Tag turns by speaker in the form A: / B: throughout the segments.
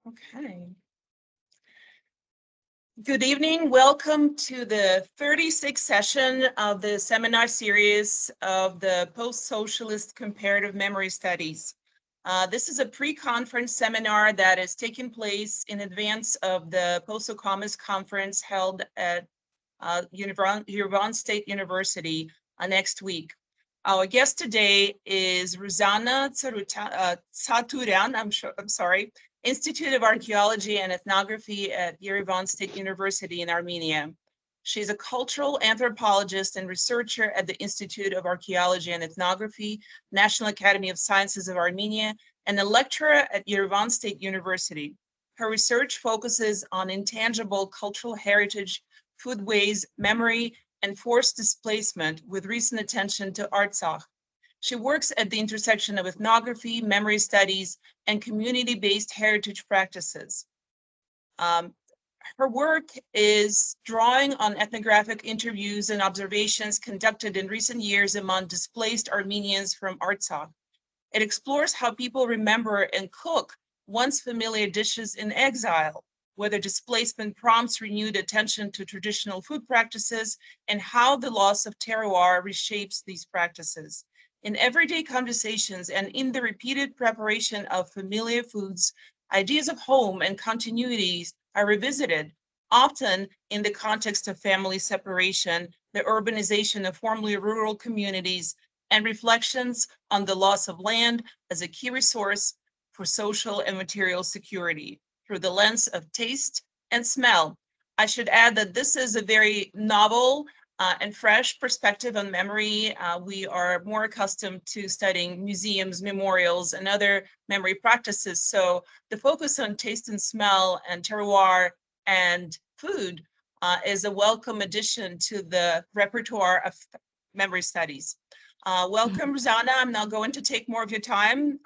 A: Okay. Good evening. Welcome to the 36th session of the seminar series of the Post-Socialist Comparative Memory Studies. This is a pre-conference seminar that is taking place in advance of the PoSoCoMeS conference held at Yerevan State University next week. Our guest today is Ruzanna Tsaturyan, I'm sorry, Institute of Archaeology and Ethnography at Yerevan State University in Armenia. She's a cultural anthropologist and researcher at the Institute of Archaeology and Ethnography, National Academy of Sciences of Armenia, and a lecturer at Yerevan State University. Her research focuses on intangible cultural heritage, foodways, memory, and forced displacement with recent attention to Artsakh. She works at the intersection of ethnography, memory studies, and community-based heritage practices. Her work is drawing on ethnographic interviews and observations conducted in recent years among displaced Armenians from Artsakh. It explores how people remember and cook once familiar dishes in exile, whether displacement prompts renewed attention to traditional food practices, and how the loss of terroir reshapes these practices. In everyday conversations and in the repeated preparation of familiar foods, ideas of home and continuities are revisited, often in the context of family separation, the urbanization of formerly rural communities, and reflections on the loss of land as a key resource for social and material security through the lens of taste and smell. I should add that this is a very novel and fresh perspective on memory. We are more accustomed to studying museums, memorials, and other memory practices. So the focus on taste and smell and terroir and food is a welcome addition to the repertoire of memory studies. Welcome, Ruzanna. I'm now going to take more of your time.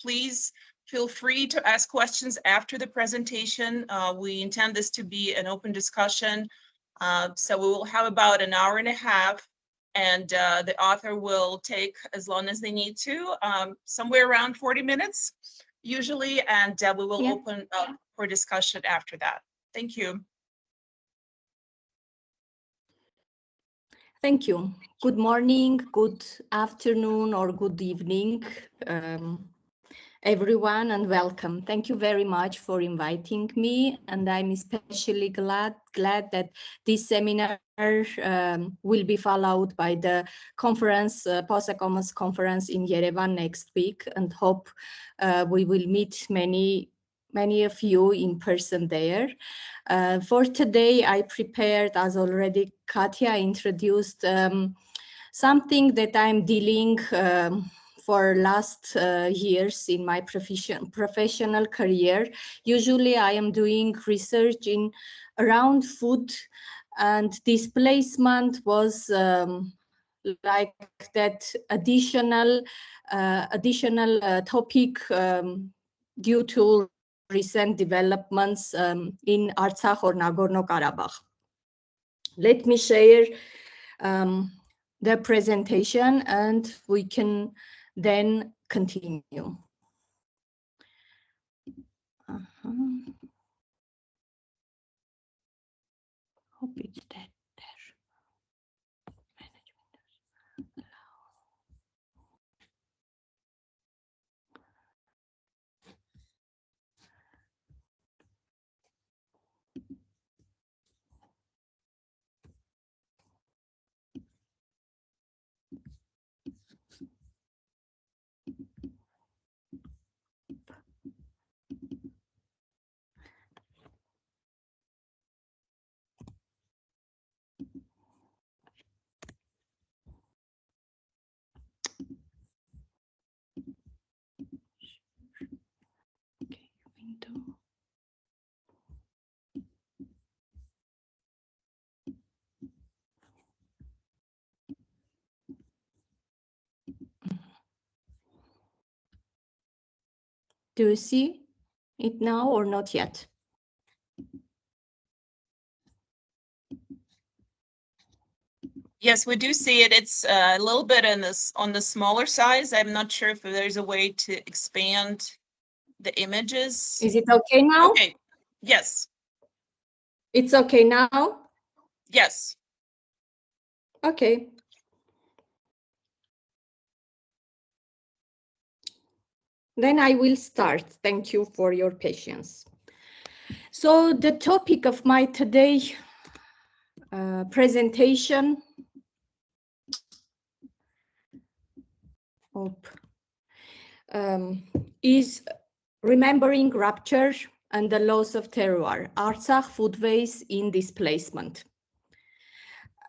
A: Please feel free to ask questions after the presentation. We intend this to be an open discussion. So we will have about an hour and a half, and the author will take as long as they need to, somewhere around 40 minutes usually, and we will open up for discussion after that. Thank you.
B: Thank you. Good morning, good afternoon, or good evening, everyone, and welcome. Thank you very much for inviting me, and I'm especially glad that this seminar will be followed by the conference, PoSoCoMeS conference in Yerevan next week, and hope we will meet many of you in person there. For today, I prepared, as already Katya introduced, something that I'm dealing for last years in my professional career. Usually I am doing research around food, and displacement was like that additional topic due to recent developments in Artsakh or Nagorno-Karabakh. Let me share the presentation and we can then continue. Hope it's that there. Management. Do you see it now or not yet?
A: Yes, we do see it. It's a little bit on the smaller size. I'm not sure if there's a way to expand the images.
B: Is it okay now?
A: Okay. Yes.
B: It's okay now?
A: Yes.
B: Okay. Then I will start. Thank you for your patience. So the topic of my today presentation is remembering rupture and the loss of terroir, Artsakh Foodways in Displacement.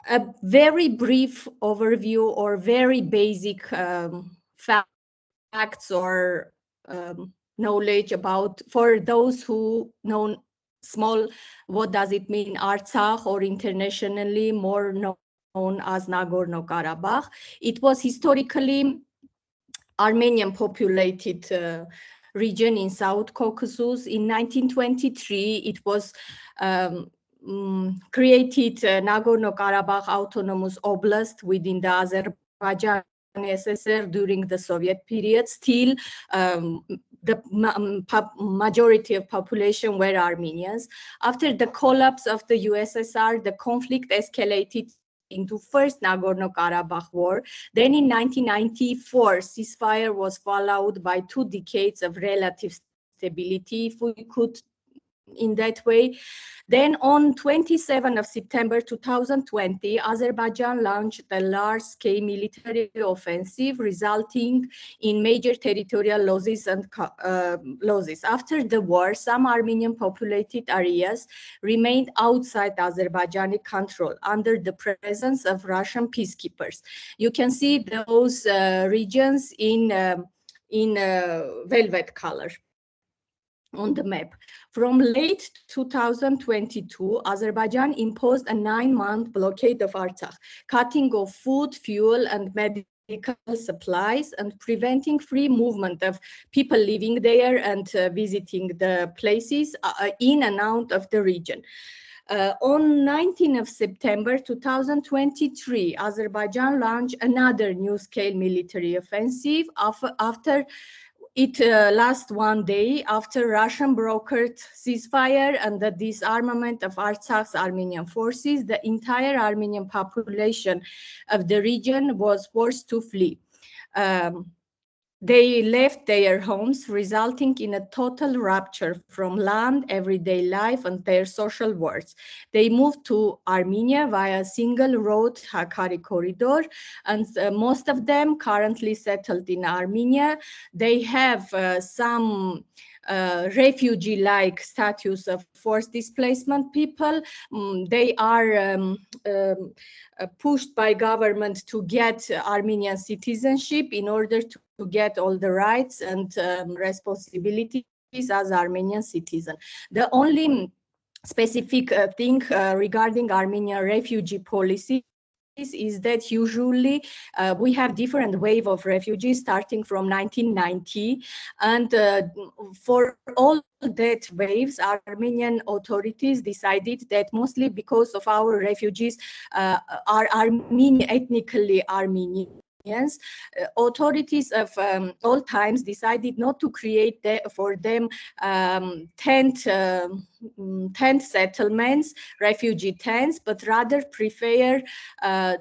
B: A very brief overview or very basic facts or knowledge about, for those who know small, what does it mean Artsakh, or internationally more known as Nagorno-Karabakh. It was historically Armenian populated region in South Caucasus. In 1923, it was created Nagorno-Karabakh Autonomous Oblast within the Azerbaijan SSR during the Soviet period. Still, the majority of population were Armenians. After the collapse of the USSR, the conflict escalated into first Nagorno-Karabakh war. Then in 1994, ceasefire was followed by 2 decades of relative stability, if we could in that way. Then on 27 of September 2020, Azerbaijan launched a large-scale military offensive, resulting in major territorial losses and losses. After the war, some Armenian populated areas remained outside Azerbaijani control under the presence of Russian peacekeepers. You can see those regions in velvet color on the map. From late 2022, Azerbaijan imposed a 9-month blockade of Artsakh, cutting off food, fuel, and medical supplies, and preventing free movement of people living there and visiting the places in and out of the region. On 19 of September 2023, Azerbaijan launched another new-scale military offensive after it last 1 day after Russian brokered ceasefire and the disarmament of Artsakh's Armenian forces. The entire Armenian population of the region was forced to flee. They left their homes, resulting in a total rupture from land, everyday life, and their social worlds. They moved to Armenia via a single road Hakkari corridor, and most of them currently settled in Armenia. They have some refugee-like status of forced displacement people. They are pushed by government to get Armenian citizenship in order to get all the rights and responsibilities as Armenian citizen. The only specific thing regarding Armenian refugee policy is that usually we have different wave of refugees starting from 1990, and for all that waves, Armenian authorities decided that mostly because of our refugees are ethnically Armenian, authorities of all times decided not to create for them tent settlements, refugee tents, but rather prefer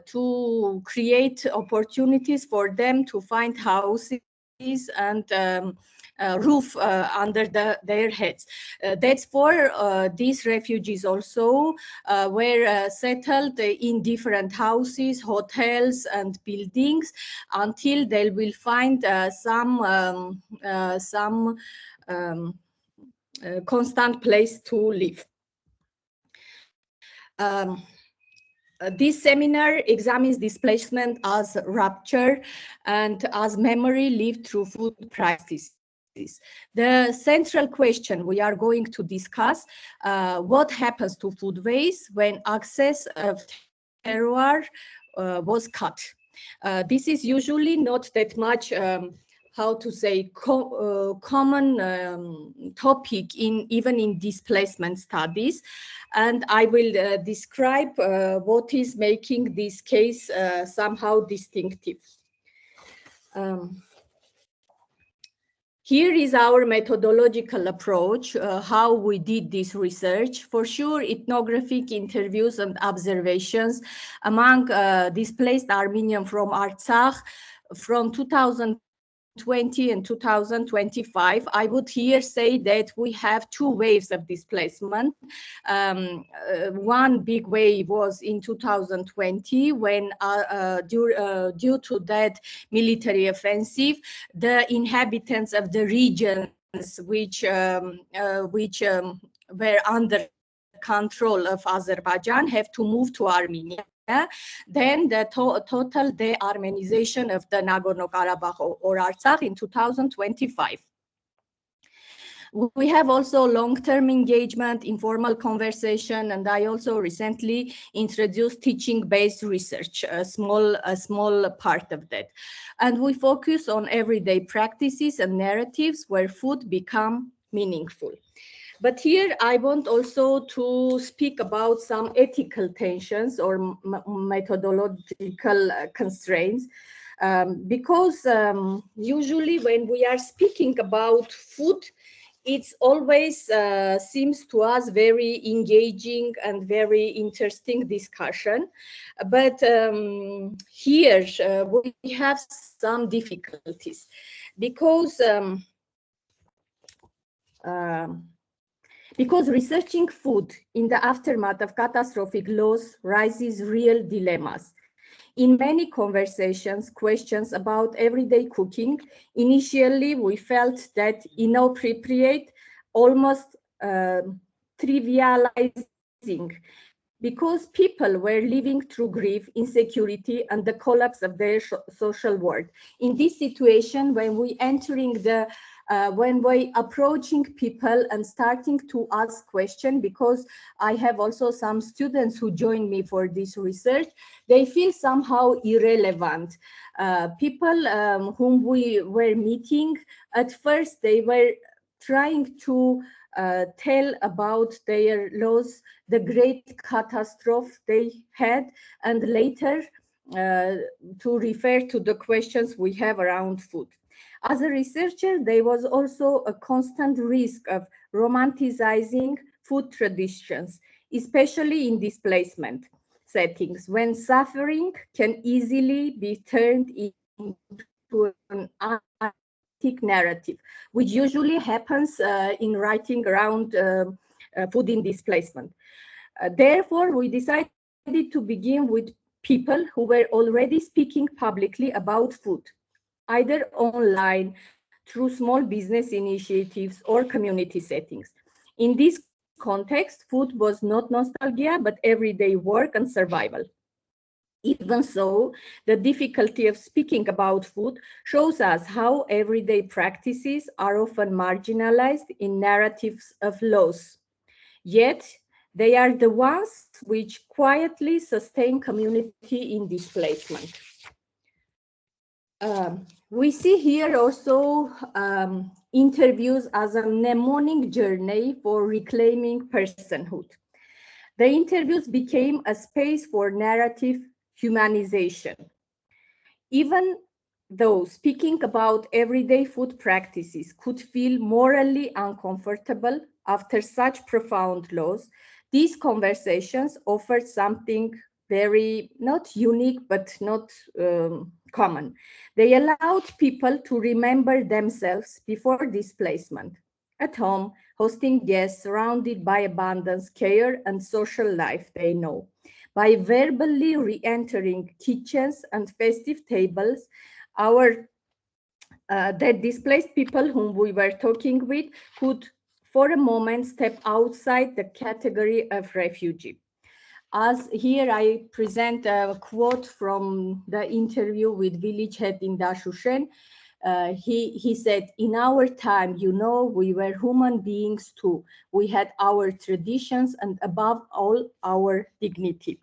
B: to create opportunities for them to find houses and roof under their heads. That's for these refugees also were settled in different houses, hotels, and buildings until they will find some constant place to live. This seminar examines displacement as rupture and as memory lived through food practices. The central question we are going to discuss, what happens to foodways when access of terroir was cut. This is usually not that much how to say common topic even in displacement studies, and I will describe what is making this case somehow distinctive. Here is our methodological approach, how we did this research. For sure, ethnographic interviews and observations among displaced Armenians from Artsakh from 2020 and 2025. I would here say that we have two waves of displacement. One big wave was in 2020 when due to that military offensive, the inhabitants of the regions which were under control of Azerbaijan have to move to Armenia. Then the total de-Armenization of the Nagorno-Karabakh or Artsakh in 2025. We have also long-term engagement, informal conversation, and I also recently introduced teaching-based research, a small part of that. And we focus on everyday practices and narratives where food become meaningful. But here I want also to speak about some ethical tensions or methodological constraints, because usually when we are speaking about food, it's always seems to us very engaging and very interesting discussion. But here we have some difficulties because researching food in the aftermath of catastrophic loss raises real dilemmas. In many conversations, questions about everyday cooking, initially we felt that inappropriate, almost trivializing, because people were living through grief, insecurity, and the collapse of their social world. In this situation, when we entering the when we approaching people and starting to ask questions, because I have also some students who join me for this research, they feel somehow irrelevant. People whom we were meeting, at first they were trying to tell about their loss, the great catastrophe they had, and later to refer to the questions we have around food. As a researcher, there was also a constant risk of romanticizing food traditions, especially in displacement settings, when suffering can easily be turned into an narrative, which usually happens in writing around food in displacement. Therefore, we decided to begin with people who were already speaking publicly about food, either online, through small business initiatives or community settings. In this context, food was not nostalgia, but everyday work and survival. Even so, the difficulty of speaking about food shows us how everyday practices are often marginalized in narratives of loss. Yet, they are the ones which quietly sustain community in displacement. We see here also interviews as a mnemonic journey for reclaiming personhood. The interviews became a space for narrative humanization. Even though speaking about everyday food practices could feel morally uncomfortable after such profound loss, these conversations offered something very, not unique, but not common. They allowed people to remember themselves before displacement, at home, hosting guests, surrounded by abundance, care, and social life they know. By verbally re-entering kitchens and festive tables, that displaced people whom we were talking with could, for a moment, step outside the category of refugee. As here I present a quote from the interview with village head in Dashushen. He said, "In our time, you know, we were human beings too. We had our traditions and above all, our dignity."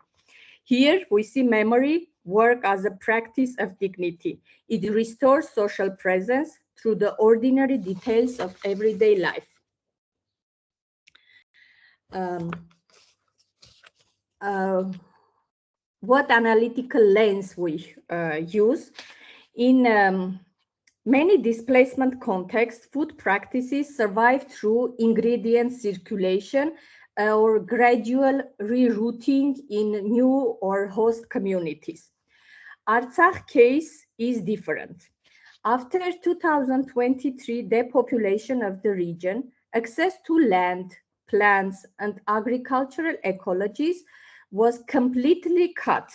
B: Here we see memory work as a practice of dignity. It restores social presence through the ordinary details of everyday life. What analytical lens we use in Many displacement contexts, food practices survive through ingredient circulation or gradual rerouting in new or host communities. Artsakh case is different. After 2023 depopulation of the region, access to land, plants, and agricultural ecologies was completely cut.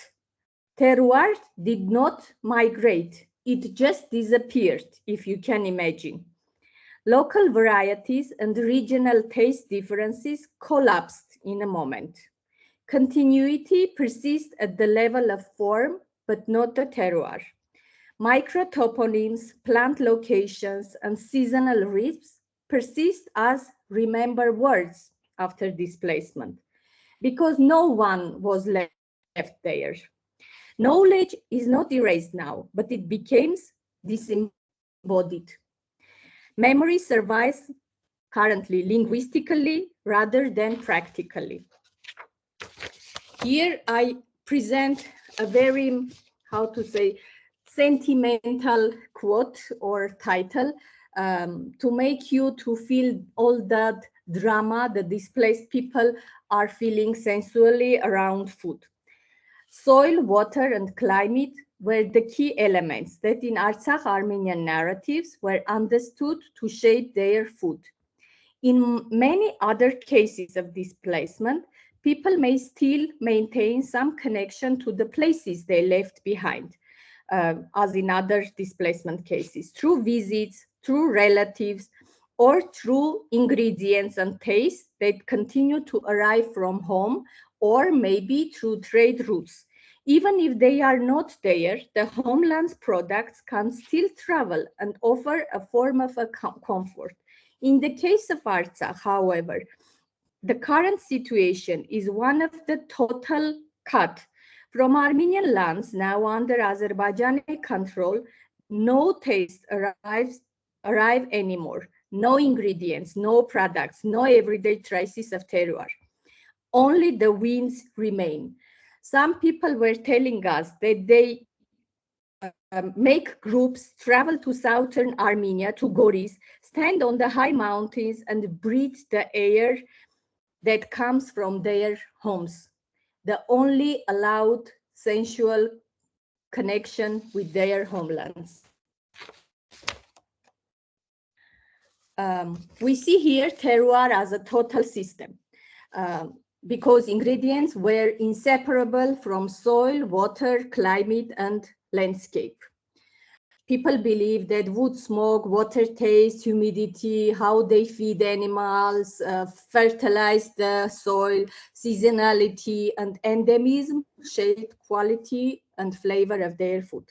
B: Terroir did not migrate. It just disappeared, if you can imagine. Local varieties and regional taste differences collapsed in a moment. Continuity persists at the level of form, but not the terroir. Microtoponyms, plant locations, and seasonal rhythms persist as remember words after displacement, because no one was left there. Knowledge is not erased now, but it becomes disembodied. Memory survives currently linguistically rather than practically. Here I present a very, how to say, sentimental quote or title to make you to feel all that drama the displaced people are feeling sensually around food. Soil, water, and climate were the key elements that in Artsakh Armenian narratives were understood to shape their food. In many other cases of displacement, people may still maintain some connection to the places they left behind, as in other displacement cases, through visits, through relatives, or through ingredients and tastes that continue to arrive from home, or maybe through trade routes. Even if they are not there, the homeland's products can still travel and offer a form of a comfort. In the case of Artsakh, however, the current situation is one of the total cut. From Armenian lands now under Azerbaijani control, no taste arrive anymore. No ingredients, no products, no everyday traces of terroir. Only the winds remain. Some people were telling us that they make groups travel to southern Armenia, to Goris, stand on the high mountains and breathe the air that comes from their homes, the only allowed sensual connection with their homelands. We see here terroir as a total system because ingredients were inseparable from soil, water, climate, and landscape. People believe that wood smoke, water taste, humidity, how they feed animals, fertilize the soil, seasonality, and endemism shape quality and flavor of their food.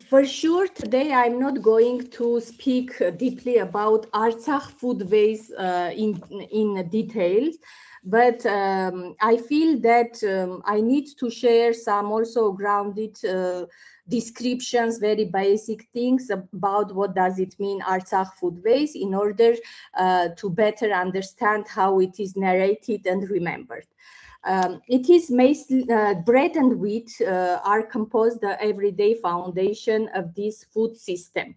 B: For sure, today I'm not going to speak deeply about Artsakh Foodways in details, but I feel that I need to share some also grounded descriptions, very basic things about what does it mean Artsakh Foodways in order to better understand how it is narrated and remembered. It is mostly bread and wheat are composed the everyday foundation of this food system.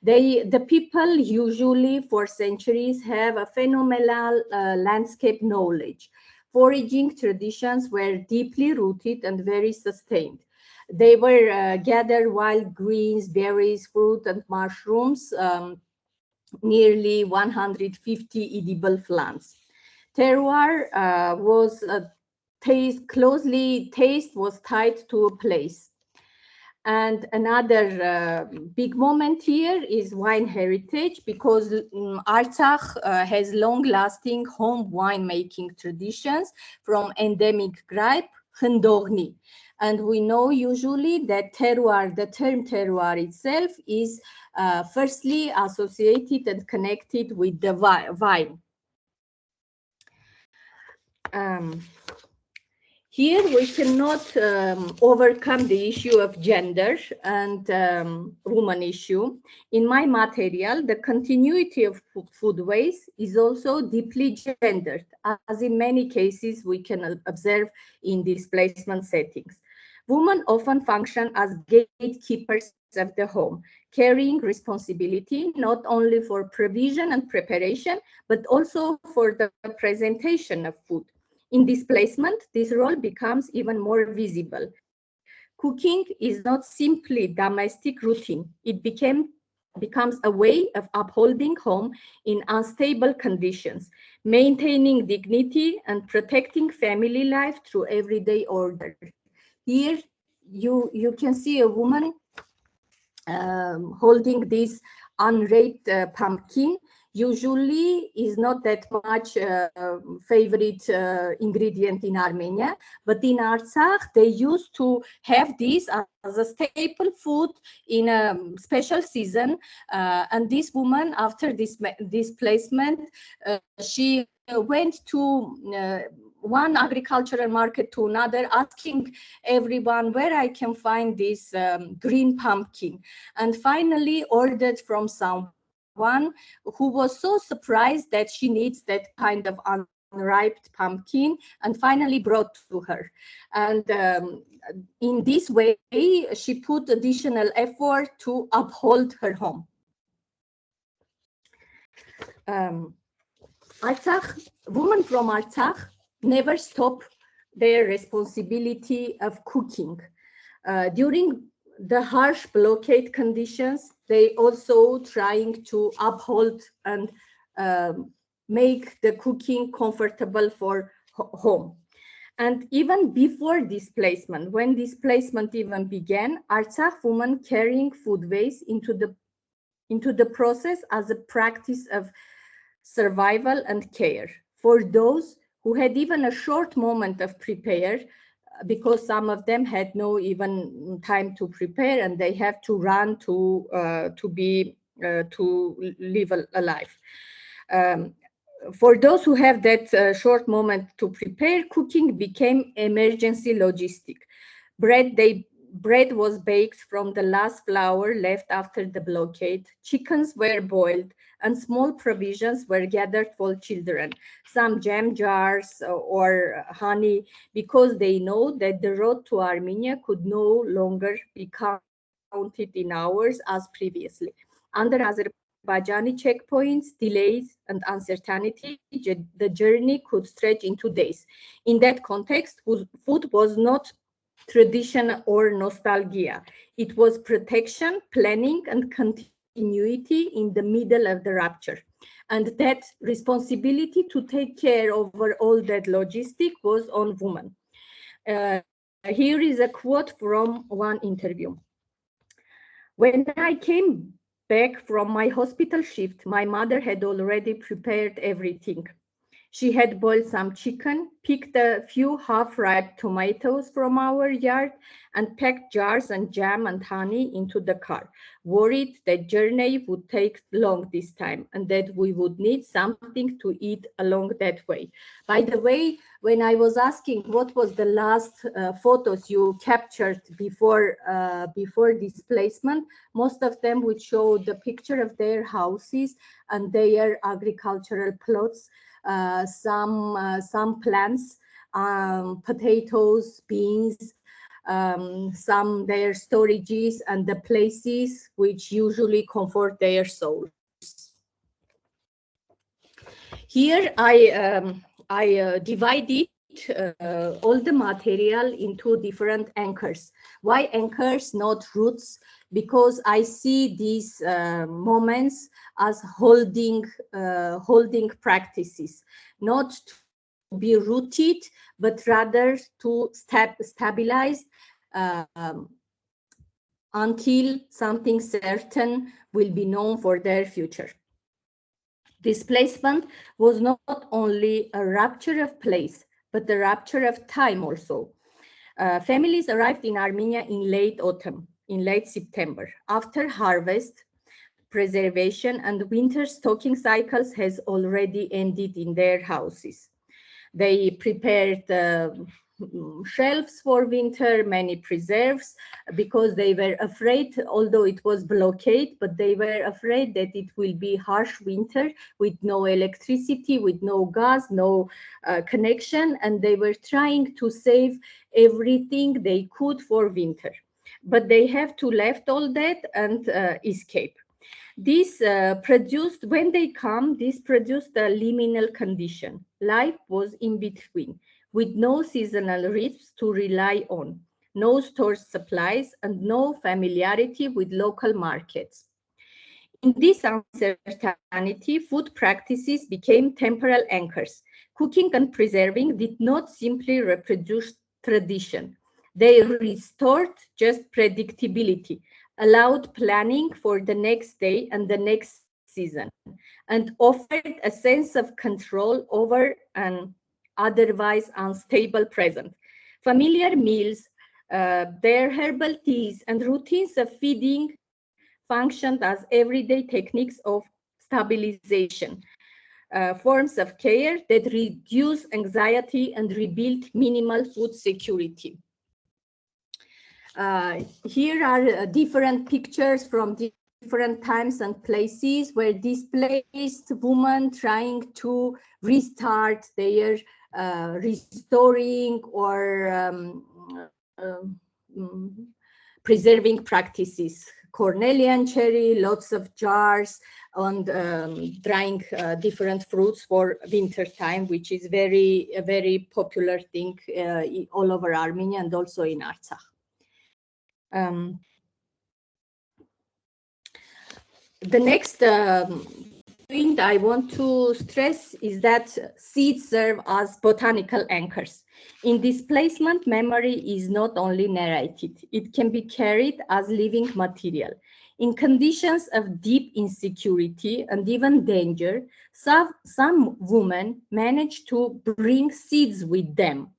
B: The people usually for centuries have a phenomenal landscape knowledge. Foraging traditions were deeply rooted and very sustained. They were gather wild greens, berries, fruit, and mushrooms, nearly 150 edible plants. Terroir was taste was tied to a place. And another big moment here is wine heritage, because Artsakh has long-lasting home winemaking traditions from endemic grape, Khandogni. And we know usually that terroir, the term terroir itself is firstly associated and connected with the vine. Here we cannot overcome the issue of gender and woman issue. In my material, the continuity of foodways is also deeply gendered, as in many cases we can observe in displacement settings. Women often function as gatekeepers of the home, carrying responsibility not only for provision and preparation, but also for the presentation of food. In displacement, this role becomes even more visible. Cooking is not simply domestic routine. It becomes a way of upholding home in unstable conditions, maintaining dignity and protecting family life through everyday order. Here you can see a woman holding this unwrapped pumpkin. Usually is not that much favorite ingredient in Armenia, but in Artsakh they used to have this as a staple food in a special season. And this woman, after this displacement, she went to one agricultural market to another, asking everyone where I can find this green pumpkin, and finally ordered from someone who was so surprised that she needs that kind of unripe pumpkin, and finally brought to her. And in this way, she put additional effort to uphold her home. Artsakh, women from Artsakh never stop their responsibility of cooking. During the harsh blockade conditions, they also trying to uphold and make the cooking comfortable for home. And even before displacement, when displacement even began, Artsakh women carrying foodways into the process as a practice of survival and care. For those who had even a short moment of prepare, because some of them had no even time to prepare and they have to run to live alive. For those who have that short moment to prepare, cooking became emergency logistic. Bread was baked from the last flour left after the blockade. Chickens were boiled, and small provisions were gathered for children, some jam jars or honey, because they know that the road to Armenia could no longer be counted in hours as previously. Under Azerbaijani checkpoints, delays, and uncertainty, the journey could stretch into days. In that context, food was not tradition or nostalgia. It was protection, planning, and continuity in the middle of the rupture. And that responsibility to take care over all that logistic was on women. Here is a quote from one interview. When I came back from my hospital shift, my mother had already prepared everything. She had boiled some chicken, picked a few half-ripe tomatoes from our yard, and packed jars and jam and honey into the car, worried that journey would take long this time and that we would need something to eat along that way. By the way, when I was asking what was the last photos you captured before displacement, most of them would show the picture of their houses and their agricultural plots. Some plants, potatoes, beans, some their storages and the places which usually comfort their souls. Here I divided all the material into different anchors. Why anchors, not roots? Because I see these moments as holding practices, not to be rooted, but rather to stabilize until something certain will be known for their future. Displacement was not only a rupture of place, but the rupture of time also. Families arrived in Armenia in late autumn, in late September. After harvest, preservation and winter stocking cycles has already ended in their houses. They prepared shelves for winter, many preserves, because they were afraid, although it was blockade, but they were afraid that it will be harsh winter with no electricity, with no gas, no connection, and they were trying to save everything they could for winter. But they have to left all that and escape. This produced, when they come, this produced a liminal condition. Life was in between, with no seasonal risks to rely on, no stored supplies, and no familiarity with local markets. In this uncertainty, food practices became temporal anchors. Cooking and preserving did not simply reproduce tradition. They restored just predictability, allowed planning for the next day and the next season, and offered a sense of control over an otherwise unstable present. Familiar meals, their herbal teas, and routines of feeding functioned as everyday techniques of stabilization, forms of care that reduce anxiety and rebuild minimal food security. Here are different pictures from different times and places where displaced women trying to restart their restoring or preserving practices. Cornelian cherry, lots of jars, and drying different fruits for winter time, which is a very popular thing all over Armenia and also in Artsakh. The next point I want to stress is that seeds serve as botanical anchors. In displacement, memory is not only narrated, it can be carried as living material. In conditions of deep insecurity and even danger, some women manage to bring seeds with them,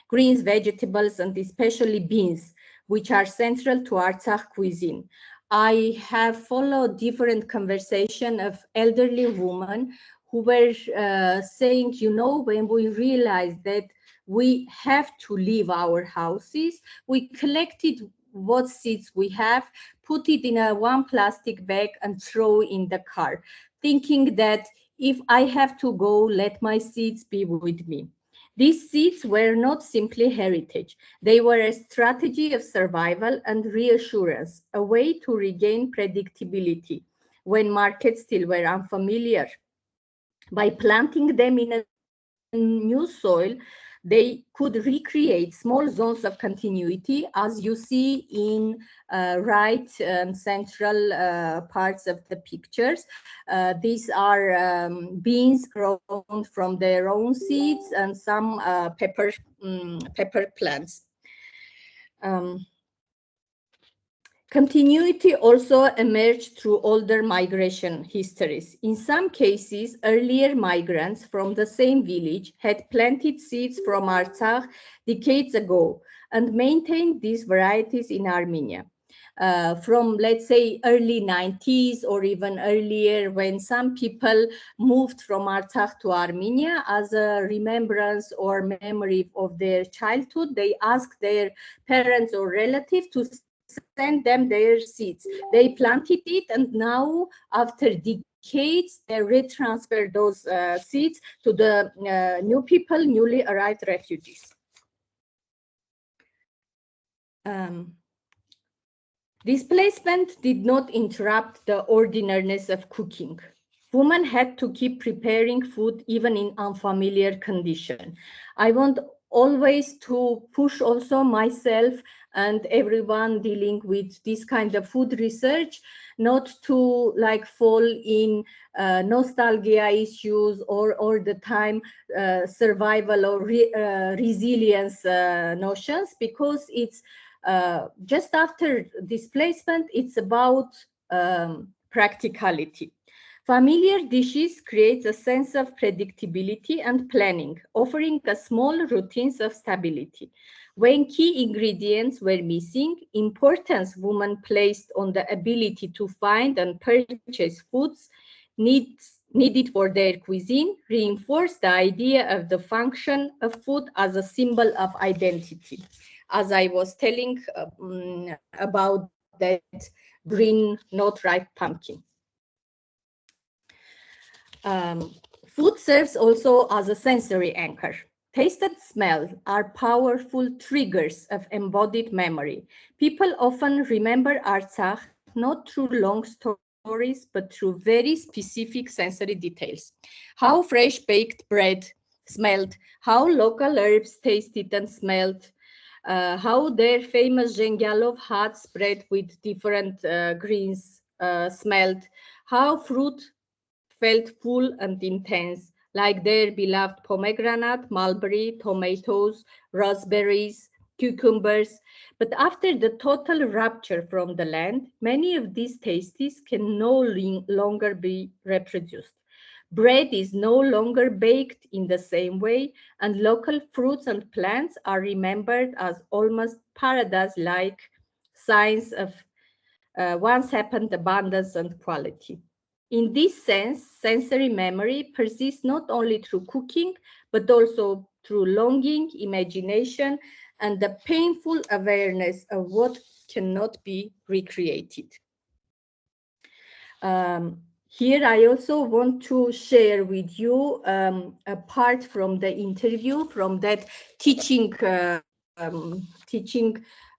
B: greens, vegetables, and especially beans, which are central to Artsakh cuisine. I have followed different conversation of elderly women who were saying, you know, when we realized that we have to leave our houses, we collected what seeds we have, put it in a one plastic bag and throw in the car, thinking that if I have to go, let my seeds be with me. These seeds were not simply heritage. They were a strategy of survival and reassurance, a way to regain predictability when markets still were unfamiliar. By planting them in a new soil, they could recreate small zones of continuity, as you see in right central parts of the pictures. These are beans grown from their own seeds and some pepper plants. Continuity also emerged through older migration histories. In some cases, earlier migrants from the same village had planted seeds from Artsakh decades ago and maintained these varieties in Armenia. From, let's say, early 90s or even earlier, when some people moved from Artsakh to Armenia as a remembrance or memory of their childhood, they asked their parents or relatives to send them their seeds. They planted it, and now, after decades, they retransfer those seeds to the new people, newly arrived refugees. Displacement did not interrupt the ordinariness of cooking. Women had to keep preparing food even in unfamiliar condition. I want always to push also myself and everyone dealing with this kind of food research not to like fall in nostalgia issues or all the time survival or resilience notions, because it's just after displacement, it's about practicality. Familiar dishes create a sense of predictability and planning, offering a small routines of stability. When key ingredients were missing, importance women placed on the ability to find and purchase foods needed for their cuisine reinforce the idea of the function of food as a symbol of identity. As I was telling about that green, not ripe pumpkin. Food serves also as a sensory anchor. Taste and smell are powerful triggers of embodied memory. People often remember Artsakh not through long stories, but through very specific sensory details. How fresh baked bread smelled, how local herbs tasted and smelled, how their famous Zhengalov hut spread with different greens smelled, how fruit felt full and intense, like their beloved pomegranate, mulberry, tomatoes, raspberries, cucumbers. But after the total rupture from the land, many of these tastes can no longer be reproduced. Bread is no longer baked in the same way, and local fruits and plants are remembered as almost paradise-like signs of once happened abundance and quality. In this sense, sensory memory persists not only through cooking, but also through longing, imagination, and the painful awareness of what cannot be recreated. Here, I also want to share with you, apart from the interview, from that teaching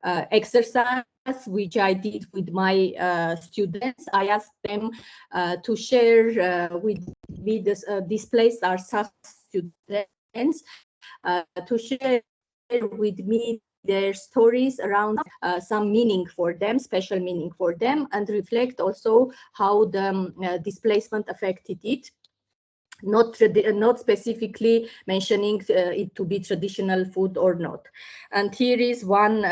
B: exercise, which I did with my students. I asked them to share with me this displaced Artsakh students to share with me their stories around some meaning for them, special meaning for them, and reflect also how the displacement affected it. Not specifically mentioning it to be traditional food or not. And here is one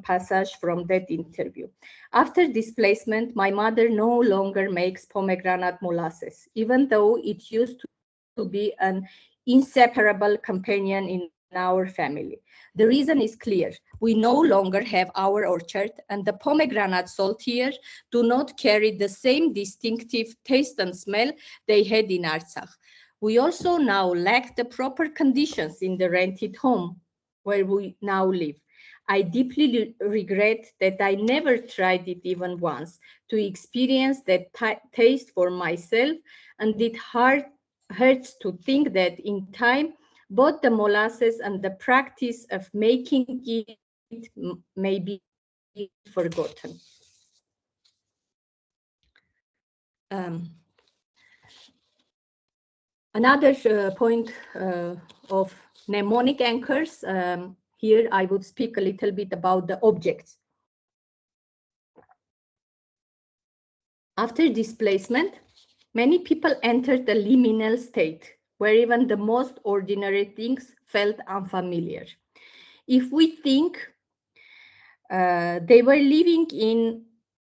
B: passage from that interview. After displacement, my mother no longer makes pomegranate molasses, even though it used to be an inseparable companion in our family. The reason is clear. We no longer have our orchard, and the pomegranate sold here do not carry the same distinctive taste and smell they had in Artsakh. We also now lack the proper conditions in the rented home where we now live. I deeply regret that I never tried it even once to experience that taste for myself, and it hurts to think that in time, both the molasses and the practice of making it may be forgotten. Another point of mnemonic anchors, here I would speak a little bit about the objects. After displacement, many people entered the liminal state, where even the most ordinary things felt unfamiliar. If we think they were living in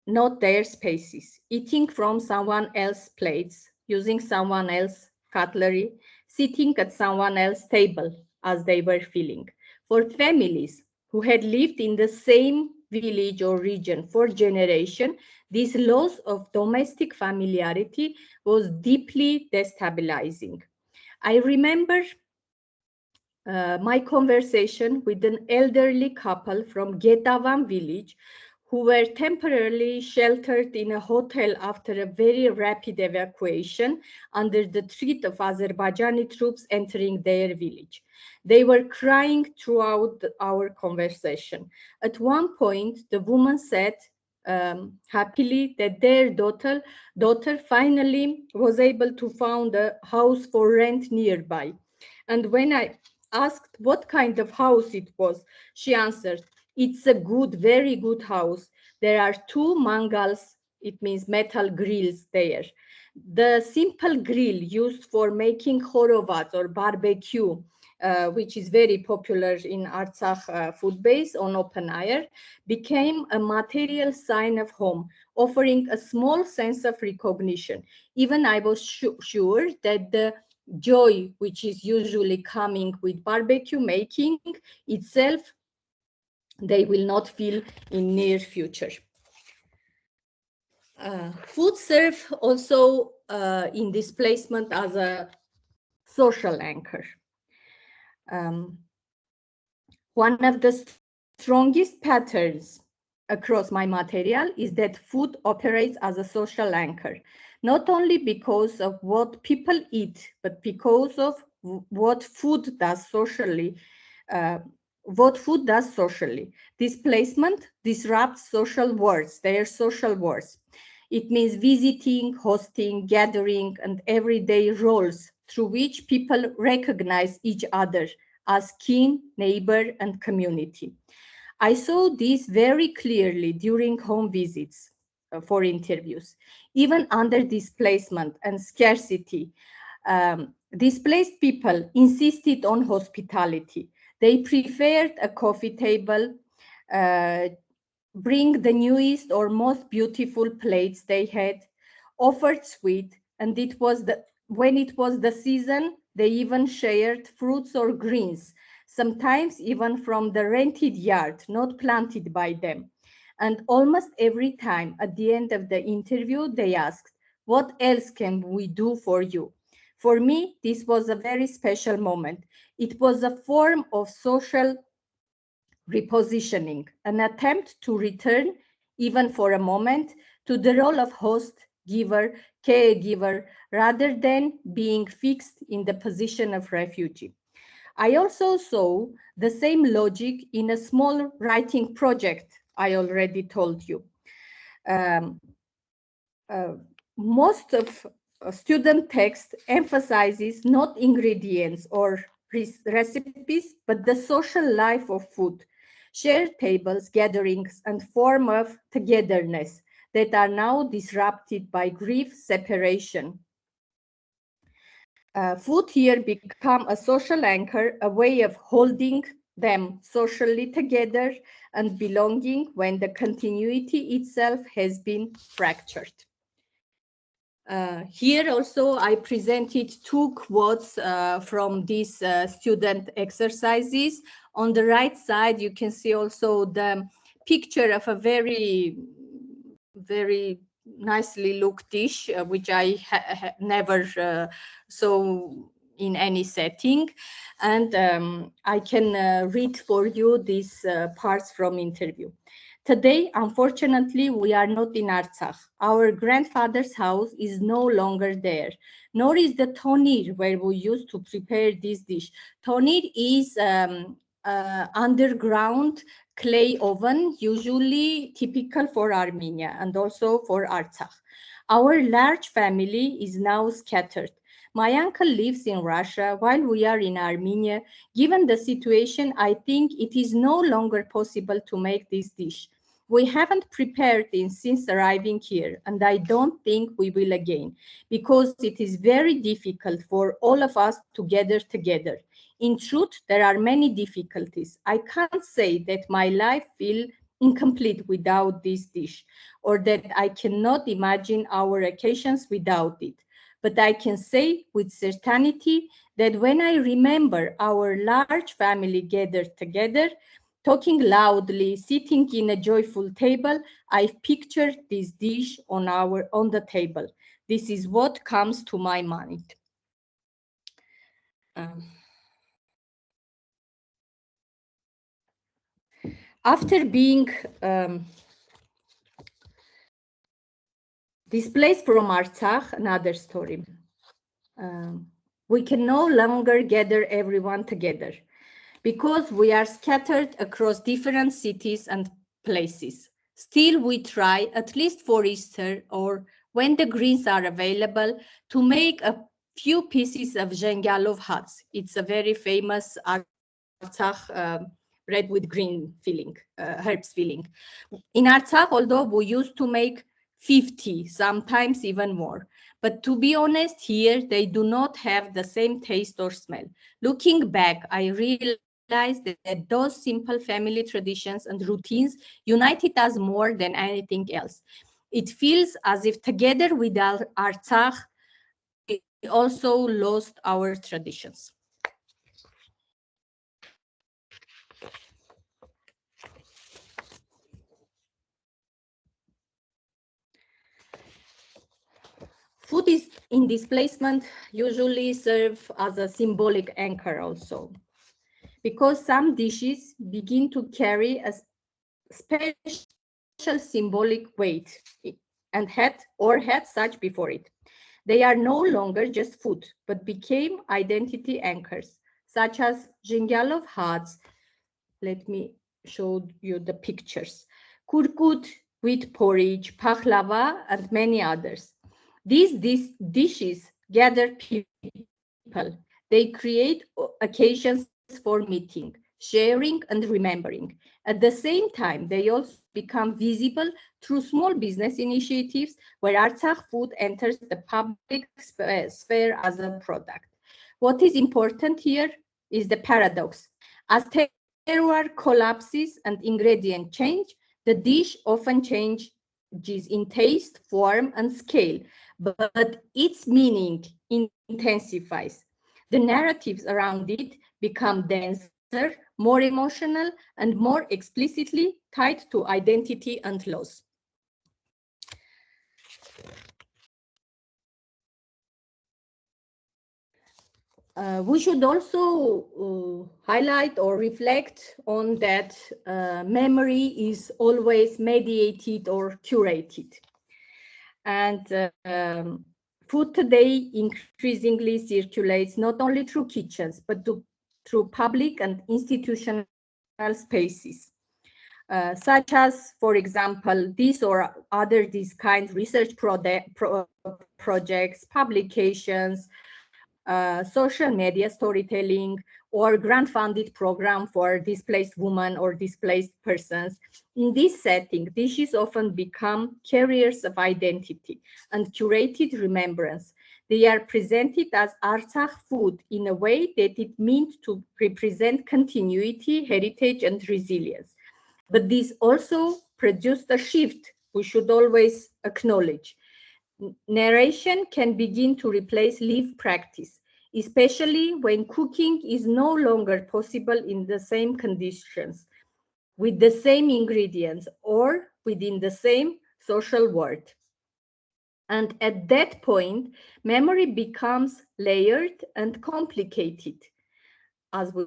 B: not their spaces, eating from someone else's plates, using someone else's cutlery, sitting at someone else's table as they were feeling. For families who had lived in the same village or region for generations, this loss of domestic familiarity was deeply destabilizing. I remember my conversation with an elderly couple from Getavan village who were temporarily sheltered in a hotel after a very rapid evacuation under the threat of Azerbaijani troops entering their village. They were crying throughout our conversation. At one point, the woman said happily that their daughter finally was able to find a house for rent nearby. And when I asked what kind of house it was, she answered, "It's a good, very good house. There are 2 mangals," it means metal grills there. The simple grill used for making horovat or barbecue, which is very popular in Artsakh Foodways on open air, became a material sign of home, offering a small sense of recognition. Even I was sure that the joy, which is usually coming with barbecue making itself, they will not feel in near future. Food serves also in displacement as a social anchor. One of the strongest patterns across my material is that food operates as a social anchor, not only because of what people eat, but because of what food does socially. Displacement disrupts social words, their social words. It means visiting, hosting, gathering, and everyday roles through which people recognize each other as kin, neighbor, and community. I saw this very clearly during home visits for interviews. Even under displacement and scarcity, displaced people insisted on hospitality. They preferred a coffee table, bring the newest or most beautiful plates they had, offered sweet, and when it was the season, they even shared fruits or greens, sometimes even from the rented yard, not planted by them. And almost every time at the end of the interview, they asked, "What else can we do for you?" For me, this was a very special moment. It was a form of social repositioning, an attempt to return, even for a moment, to the role of host, giver, caregiver, rather than being fixed in the position of refugee. I also saw the same logic in a small writing project I already told you. Um, uh, Most of student text emphasizes not ingredients or recipes, but the social life of food, shared tables, gatherings, and form of togetherness that are now disrupted by grief, separation. Food here become a social anchor, a way of holding them socially together and belonging when the continuity itself has been fractured. Here also I presented two quotes from these student exercises. On the right side, you can see also the picture of a very, very nicely looked dish, which I never saw in any setting. And I can read for you these parts from interview. Today, unfortunately, we are not in Artsakh. Our grandfather's house is no longer there, nor is the tonir where we used to prepare this dish. Tonir is underground clay oven, usually typical for Armenia and also for Artsakh. Our large family is now scattered. My uncle lives in Russia while we are in Armenia. Given the situation, I think it is no longer possible to make this dish. We haven't prepared it since arriving here, and I don't think we will again, because it is very difficult for all of us to gather together. In truth, there are many difficulties. I can't say that my life feels incomplete without this dish, or that I cannot imagine our occasions without it. But I can say with certainty that when I remember our large family gathered together, talking loudly, sitting in a joyful table, I picture this dish on the table. This is what comes to my mind. After being displaced from Artsakh, another story. We can no longer gather everyone together because we are scattered across different cities and places. Still, we try, at least for Easter or when the greens are available, to make a few pieces of zhengalov huts. It's a very famous Artsakh bread with green filling, herbs filling. In Artsakh, although we used to make 50, sometimes even more. But to be honest, here they do not have the same taste or smell. Looking back, I realized that those simple family traditions and routines united us more than anything else. It feels as if together with Artsakh, we also lost our traditions. Food is in displacement usually serve as a symbolic anchor also, because some dishes begin to carry a special symbolic weight and had such before it. They are no longer just food, but became identity anchors, such as Jingalov huts. Let me show you the pictures. Kurkut, wheat porridge, pahlava, and many others. These dishes gather people. They create occasions for meeting, sharing, and remembering. At the same time, they also become visible through small business initiatives where Artsakh food enters the public sphere as a product. What is important here is the paradox. As terroir collapses and ingredient change, the dish often changes in taste, form, and scale, but its meaning intensifies. The narratives around it become denser, more emotional, and more explicitly tied to identity and loss. We should also highlight or reflect on that memory is always mediated or curated. And food today increasingly circulates not only through kitchens, but through public and institutional spaces, such as, for example, this or other these kinds research projects, publications, social media storytelling, or grant-funded program for displaced women or displaced persons. In this setting, dishes often become carriers of identity and curated remembrance. They are presented as Artsakh food in a way that it means to represent continuity, heritage, and resilience. But this also produced a shift we should always acknowledge. Narration can begin to replace lived practice, especially when cooking is no longer possible in the same conditions, with the same ingredients, or within the same social world. And at that point, memory becomes layered and complicated, as we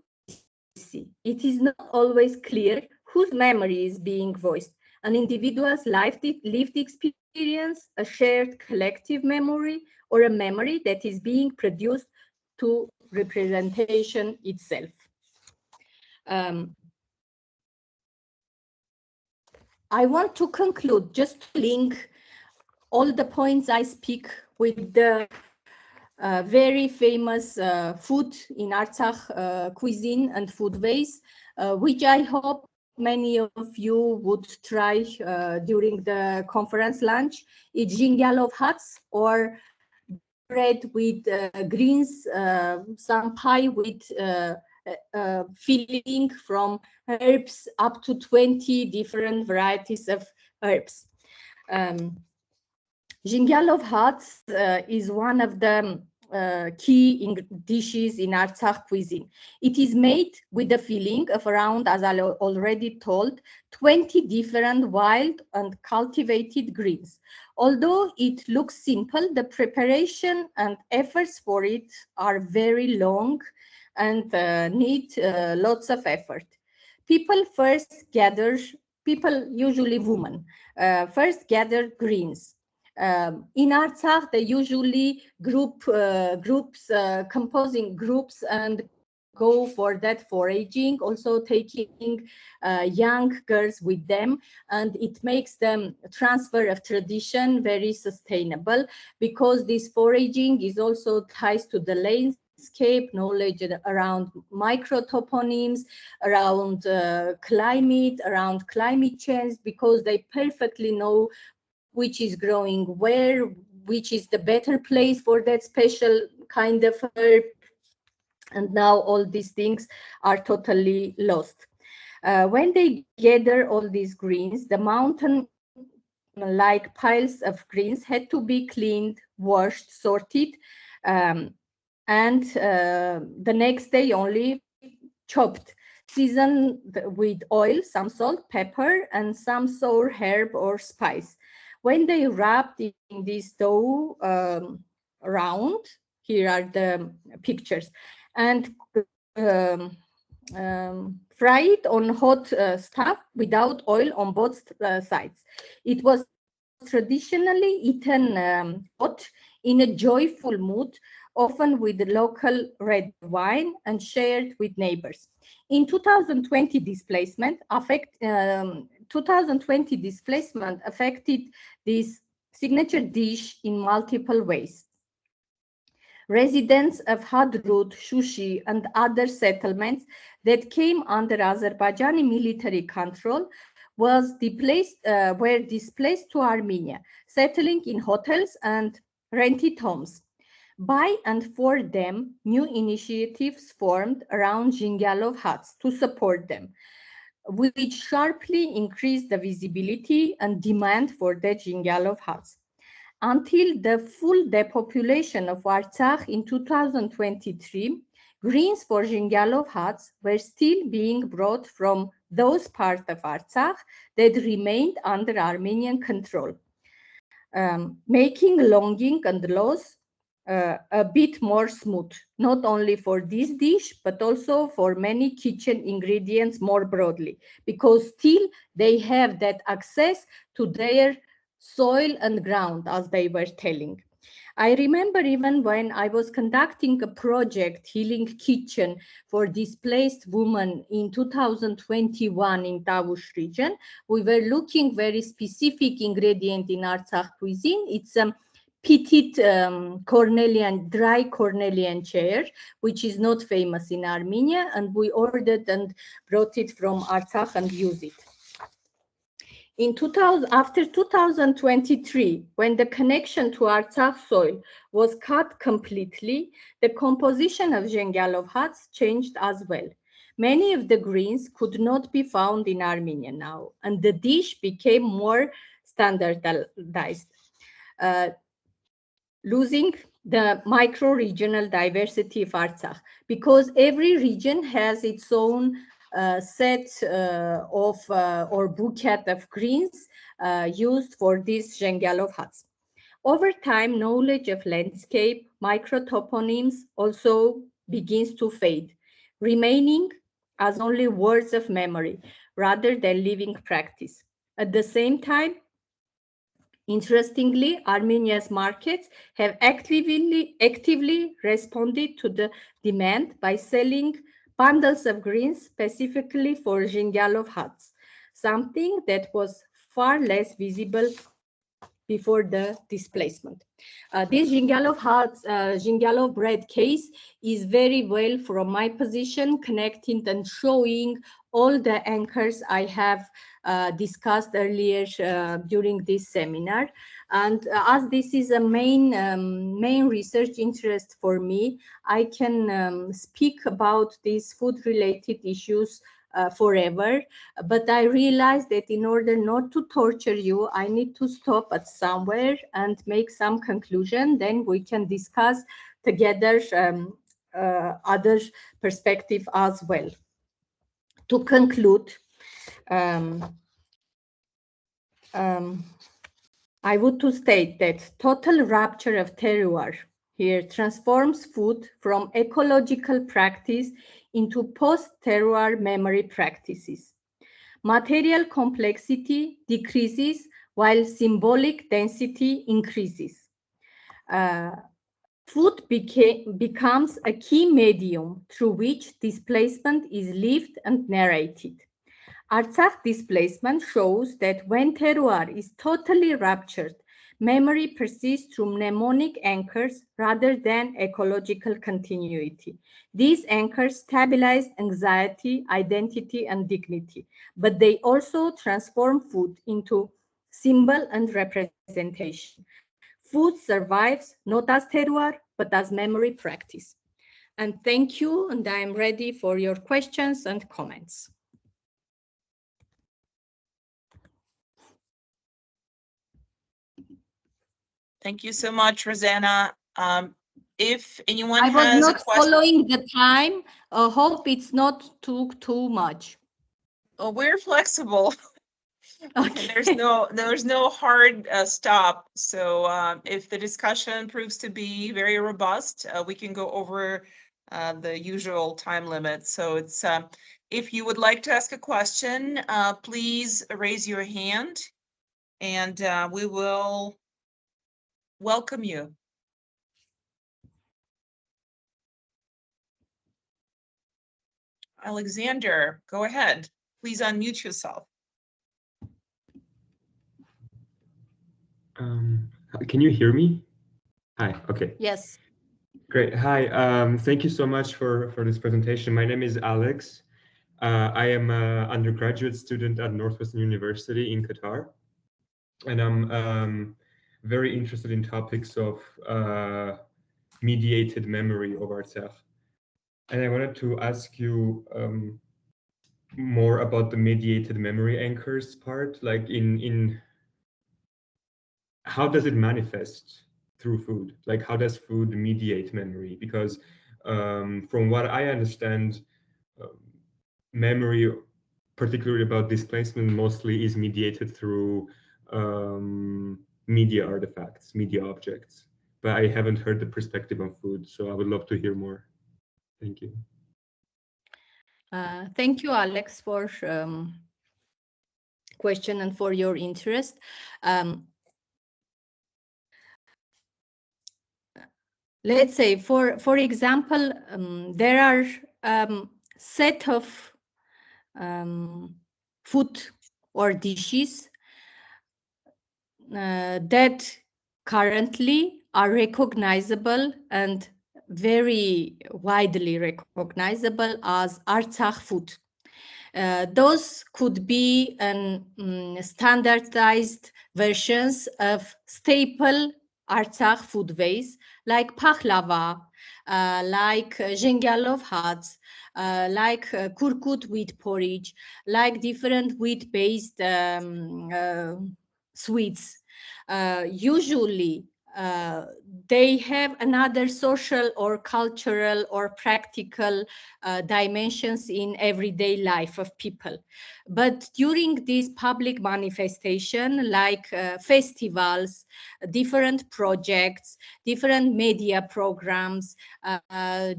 B: see. It is not always clear whose memory is being voiced, an individual's lived experience, a shared collective memory, or a memory that is being produced to representation itself. I want to conclude, just to link all the points I speak with the very famous food in Artsakh cuisine and foodways, which I hope many of you would try during the conference lunch. It's Jingalov huts, or bread with greens, some pie with filling from herbs, up to 20 different varieties of herbs. Jingalov huts is one of the key dishes in Artsakh cuisine. It is made with a filling of around, as I already told, 20 different wild and cultivated greens. Although it looks simple, the preparation and efforts for it are very long and need lots of effort. People, usually women, first gather greens. In Artsakh, they usually composing groups and go for that foraging, also taking young girls with them, and it makes them transfer of tradition very sustainable, because this foraging is also ties to the landscape, knowledge around microtoponyms, around climate, around climate change, because they perfectly know which is growing where, which is the better place for that special kind of herb. And now all these things are totally lost. When they gather all these greens, the mountain-like piles of greens had to be cleaned, washed, sorted, and the next day only chopped, seasoned with oil, some salt, pepper, and some sour herb or spice. when they wrapped in this dough round, here are the pictures, and fry it on hot stuff without oil on both sides. It was traditionally eaten hot in a joyful mood, often with local red wine and shared with neighbors. In 2020, displacement affected this signature dish in multiple ways. Residents of Hadrut, Shushi, and other settlements that came under Azerbaijani military control were displaced to Armenia, settling in hotels and rented homes. By and for them, new initiatives formed around Zhingalov huts to support them, which sharply increased the visibility and demand for the Zhingalov huts. Until the full depopulation of Artsakh in 2023, greens for Zhingalov huts were still being brought from those parts of Artsakh that remained under Armenian control, making longing and loss a bit more smooth, not only for this dish, but also for many kitchen ingredients more broadly, because still they have that access to their soil and ground, as they were telling. I remember even when I was conducting a project, Healing Kitchen, for displaced women in 2021 in Tavush region, we were looking very specific ingredient in Artsakh cuisine. It's pitted cornelian, dry cornelian chair, which is not famous in Armenia, and we ordered and brought it from Artsakh and used it. After 2023, when the connection to Artsakh soil was cut completely, the composition of Zhingalov huts changed as well. Many of the greens could not be found in Armenia now, and the dish became more standardized, losing the micro-regional diversity of Artsakh, because every region has its own set or bouquet of greens used for these Zhingalov huts. Over time, knowledge of landscape, microtoponyms also begins to fade, remaining as only words of memory rather than living practice. At the same time, interestingly, Armenia's markets have actively responded to the demand by selling bundles of greens specifically for Zhingalov huts, something that was far less visible before the displacement. This Zhingalov huts, Zhingalov bread case is very well from my position, connecting and showing all the anchors I have discussed earlier during this seminar. And as this is a main research interest for me, I can speak about these food-related issues forever, but I realized that in order not to torture you, I need to stop at somewhere and make some conclusion. Then we can discuss together other perspective as well. To conclude, I would to state that total rupture of terroir here transforms food from ecological practice into post-terroir memory practices. Material complexity decreases while symbolic density increases. Food becomes a key medium through which displacement is lived and narrated. Artsakh displacement shows that when terroir is totally ruptured, memory persists through mnemonic anchors rather than ecological continuity. These anchors stabilize anxiety, identity, and dignity, but they also transform food into symbol and representation. Food survives not as terroir, but as memory practice. And thank you, and I am ready for your questions and comments.
A: Thank you so much, Ruzanna. If anyone
B: has a question. I was not following the time. Hope it's not too much.
A: Well, we're flexible.
B: Okay.
A: There's no hard stop. So if the discussion proves to be very robust, we can go over the usual time limit. So it's if you would like to ask a question, please raise your hand, and we will welcome you. Alexander, go ahead. Please unmute yourself.
C: Can you hear me? Hi, okay.
B: Yes.
C: Great, hi. Thank you so much for this presentation. My name is Alex. I am an undergraduate student at Northwestern University in Qatar. And I'm very interested in topics of mediated memory of Artsakh. And I wanted to ask you more about the mediated memory anchors part, like in how does it manifest through food? Like how does food mediate memory? Because from what I understand, memory, particularly about displacement, mostly is mediated through media artifacts, media objects. But I haven't heard the perspective on food, so I would love to hear more. Thank you.
B: Thank you, Alex, for question and for your interest. Let's say, for example, there are set of food or dishes that currently are recognizable and very widely recognizable as Artsakh food. Those could be standardized versions of staple Artsakh foodways like pahlava, like zhengalov hats, like kurkut wheat porridge, like different wheat-based sweets. Usually, they have another social or cultural or practical dimensions in everyday life of people. But during this public manifestation, like festivals, different projects, different media programs,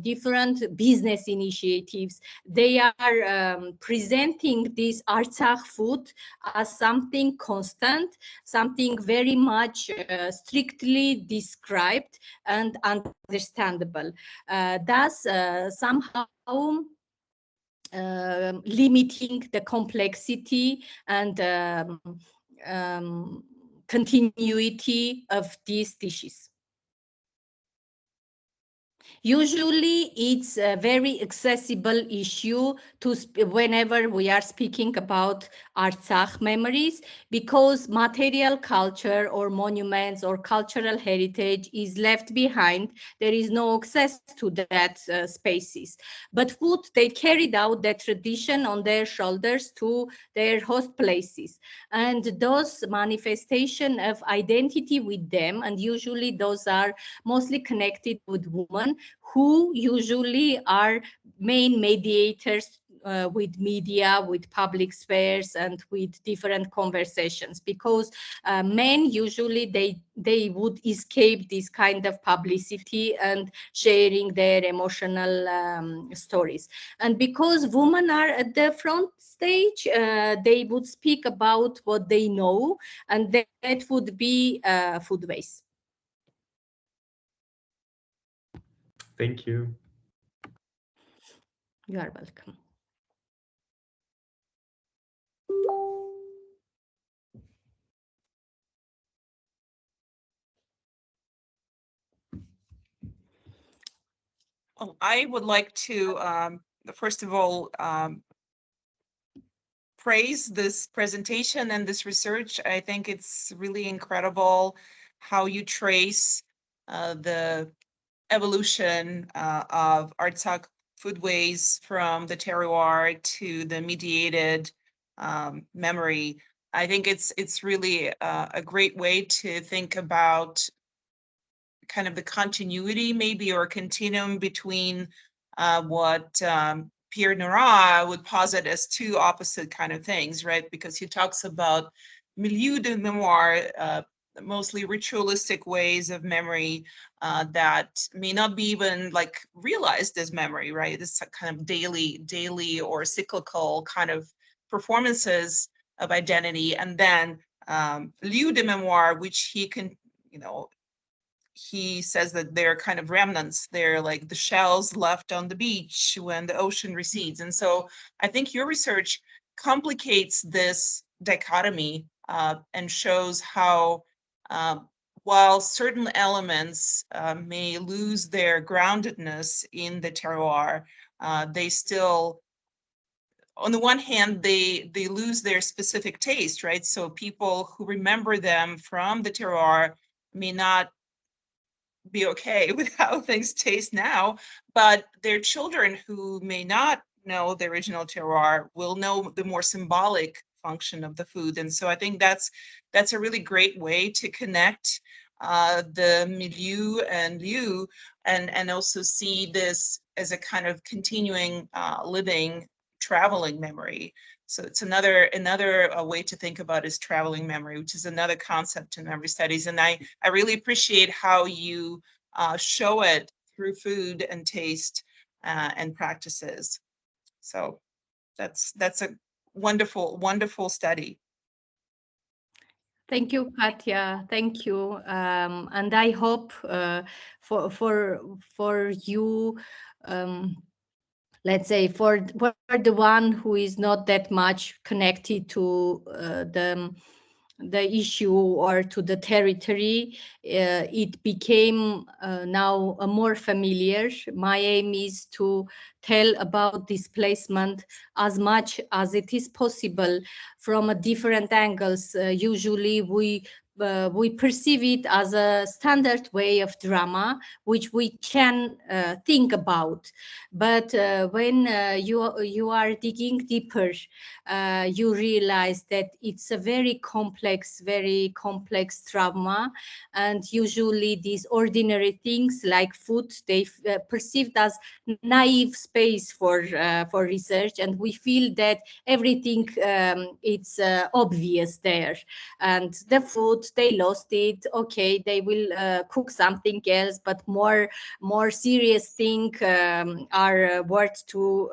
B: different business initiatives, they are presenting this Artsakh food as something constant, something very much strictly described and understandable. Thus, somehow limiting the complexity and continuity of these dishes. Usually, it's a very accessible issue to whenever we are speaking about Artsakh memories, because material culture or monuments or cultural heritage is left behind. There is no access to that spaces. But food, they carried out that tradition on their shoulders to their host places. And those manifestation of identity with them, and usually those are mostly connected with women, who usually are main mediators with media, with public spheres, and with different conversations, because men usually they would escape this kind of publicity and sharing their emotional stories. And because women are at the front stage, they would speak about what they know, and that would be foodways.
C: Thank you.
B: You are welcome.
A: Well, I would like to, first of all, praise this presentation and this research. I think it's really incredible how you trace the evolution of Artsakh foodways from the terroir to the mediated memory. I think it's really a great way to think about kind of the continuity maybe, or continuum between what Pierre Nora would posit as two opposite kind of things, right? Because he talks about milieu de mémoire, mostly ritualistic ways of memory that may not be even like realized as memory, right? It's a kind of daily or cyclical kind of performances of identity. And then lieu de mémoire, which he can, he says that they're kind of remnants. They're like the shells left on the beach when the ocean recedes. And so I think your research complicates this dichotomy and shows how while certain elements may lose their groundedness in the terroir, they still, on the one hand, they lose their specific taste, right? So people who remember them from the terroir may not be okay with how things taste now, but their children who may not know the original terroir will know the more symbolic function of the food. And so I think that's a really great way to connect the milieu and lieu, and also see this as a kind of continuing living traveling memory. So it's another way to think about is traveling memory, which is another concept in memory studies. And I really appreciate how you show it through food and taste and practices. So that's a wonderful study.
B: Thank you, Katya. Thank you, and I hope for you, let's say for the one who is not that much connected to the issue or to the territory, it became now a more familiar. My aim is to tell about displacement as much as it is possible from a different angles. Usually we perceive it as a standard way of drama, which we can think about. But when you are digging deeper, you realize that it's a very complex trauma. And usually these ordinary things like food, they perceived as naive space for research. And we feel that everything it's obvious there. And the food, they lost it. Okay, they will cook something else, but more serious things are worth to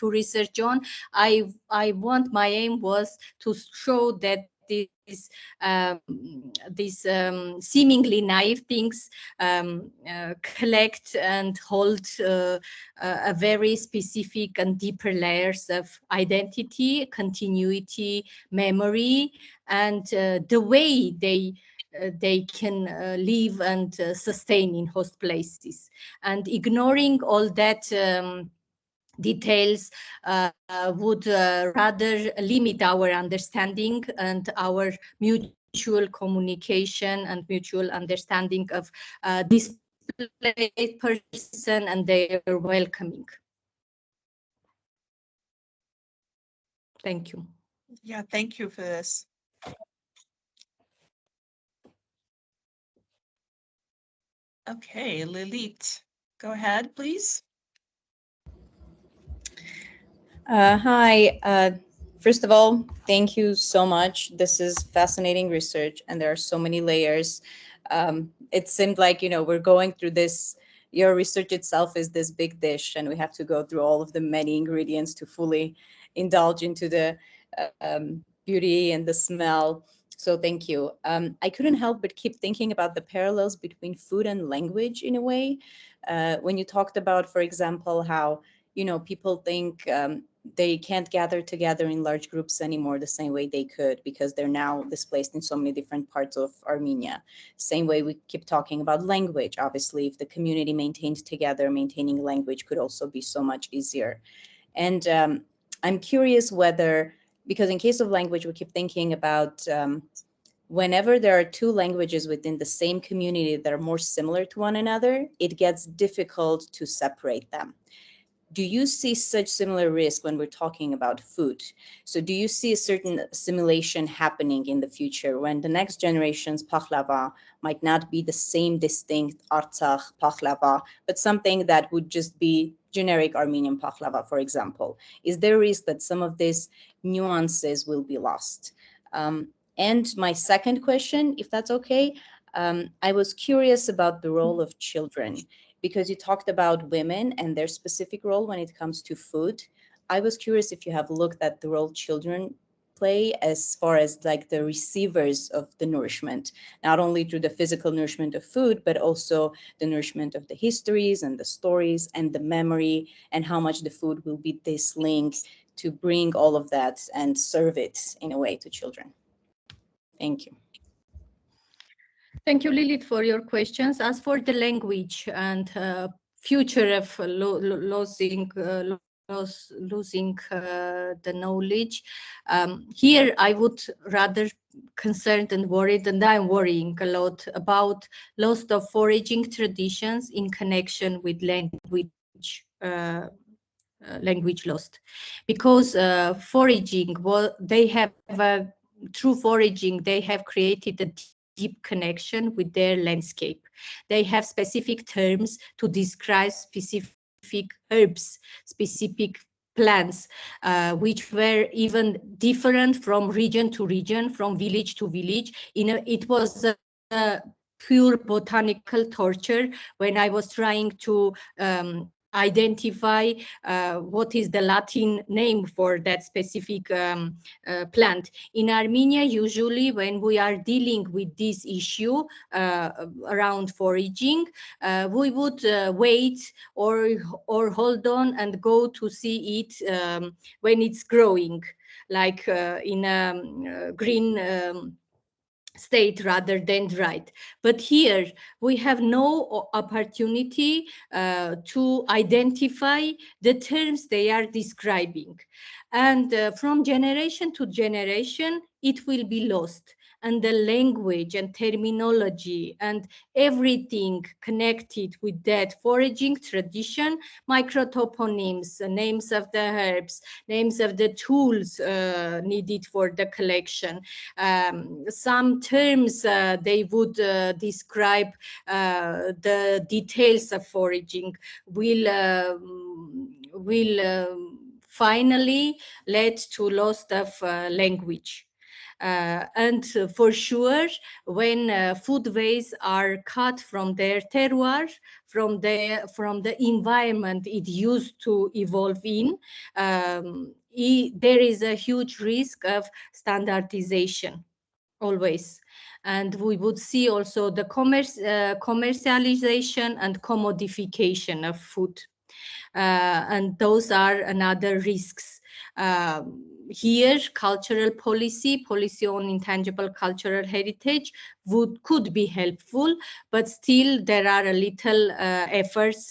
B: research on. My aim was to show that these seemingly naive things collect and hold a very specific and deeper layers of identity, continuity, memory, and the way they can live and sustain in host places. And ignoring all that details would rather limit our understanding and our mutual communication and mutual understanding of displaced person and their welcoming. Thank you.
A: Yeah, thank you for this. Okay, Lilit, go ahead, please.
D: Hi. First of all, thank you so much. This is fascinating research, and there are so many layers. It seemed like, we're going through this. Your research itself is this big dish, and we have to go through all of the many ingredients to fully indulge into the beauty and the smell. So thank you. I couldn't help but keep thinking about the parallels between food and language in a way. When you talked about, for example, how people think they can't gather together in large groups anymore the same way they could because they're now displaced in so many different parts of Armenia. Same way we keep talking about language. Obviously, if the community maintained together, maintaining language could also be so much easier. And I'm curious whether, because in case of language, we keep thinking about whenever there are two languages within the same community that are more similar to one another, it gets difficult to separate them. Do you see such similar risk when we're talking about food? So do you see a certain assimilation happening in the future when the next generation's pahlava might not be the same distinct Artsakh pahlava, but something that would just be generic Armenian paklava, for example? Is there a risk that some of these nuances will be lost? And my second question, if that's okay, I was curious about the role of children, because you talked about women and their specific role when it comes to food. I was curious if you have looked at the role children play as far as like the receivers of the nourishment, not only through the physical nourishment of food, but also the nourishment of the histories and the stories and the memory, and how much the food will be this link to bring all of that and serve it in a way to children. Thank you.
B: Thank you, Lilith, for your questions. As for the language and future of losing the knowledge, here I would rather concerned and worried, and I'm worrying a lot about loss of foraging traditions in connection with language. Language lost, because foraging, well, they have through foraging they have created a deep connection with their landscape. They have specific terms to describe specific herbs, specific plants, which were even different from region to region, from village to village. It was a pure botanical torture when I was trying to identify what is the Latin name for that specific plant. In Armenia, usually when we are dealing with this issue around foraging, we would wait or hold on and go to see it when it's growing, like in a green state rather than dried. But here we have no opportunity to identify the terms they are describing. And from generation to generation, it will be lost. And the language and terminology and everything connected with that foraging tradition, microtoponyms, names of the herbs, names of the tools needed for the collection, some terms they would describe the details of foraging will finally lead to loss of language. And for sure, when foodways are cut from their terroir, from the environment it used to evolve in, there is a huge risk of standardization, always. And we would see also the commercialization and commodification of food. And those are another risks. Here, cultural policy on intangible cultural heritage could be helpful, but still there are a little efforts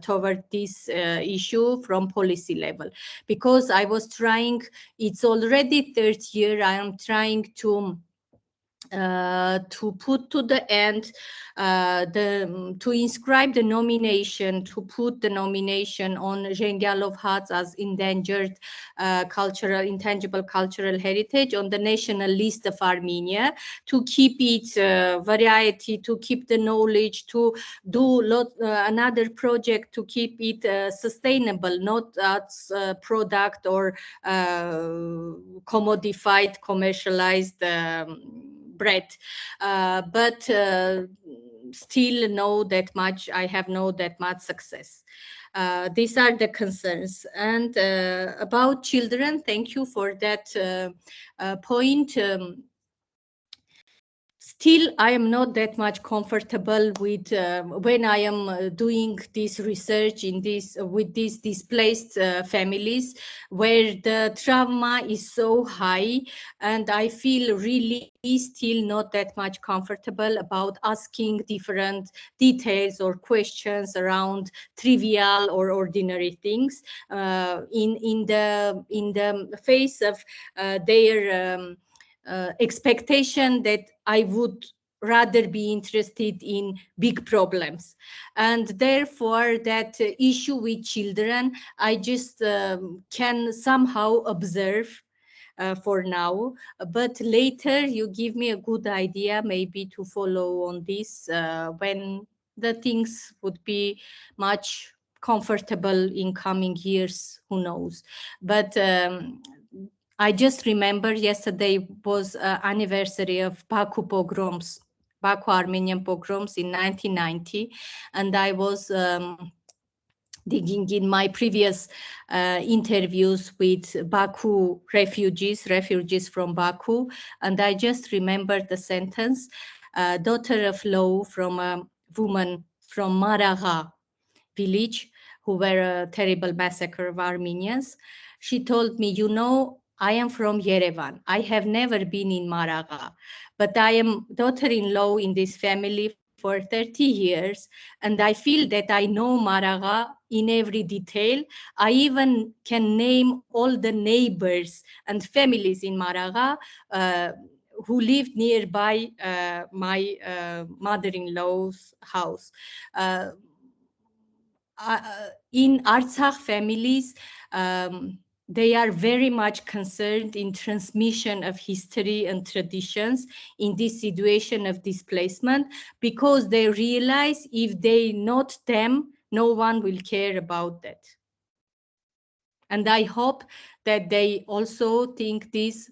B: toward this issue from policy level. Because I was trying, it's already third year, I am trying to put to the end to inscribe the nomination, to put the nomination on Zhengyalov Huts as endangered intangible cultural heritage on the national list of Armenia, to keep its variety, to keep the knowledge, to do another project to keep it sustainable, not as product or commodified, commercialized bread, but still know that much. I have no that much success. These are the concerns. And about children, thank you for that point. Still, I am not that much comfortable with when I am doing this research in with these displaced families, where the trauma is so high, and I feel really still not that much comfortable about asking different details or questions around trivial or ordinary things in the face of their expectation that I would rather be interested in big problems. And therefore that issue with children, I just can somehow observe for now, but later you give me a good idea maybe to follow on this when the things would be much comfortable in coming years, who knows. But I just remember yesterday was anniversary of Baku pogroms, Baku Armenian pogroms in 1990, and I was digging in my previous interviews with Baku refugees from Baku, and I just remembered the sentence, daughter of law from a woman from Maraga village who were a terrible massacre of Armenians. She told me, you know, I am from Yerevan. I have never been in Maraga, but I am daughter-in-law in this family for 30 years, and I feel that I know Maraga in every detail. I even can name all the neighbors and families in Maraga who lived nearby my mother-in-law's house. In Artsakh families, they are very much concerned in transmission of history and traditions in this situation of displacement, because they realize if they not them, no one will care about that. And I hope that they also think this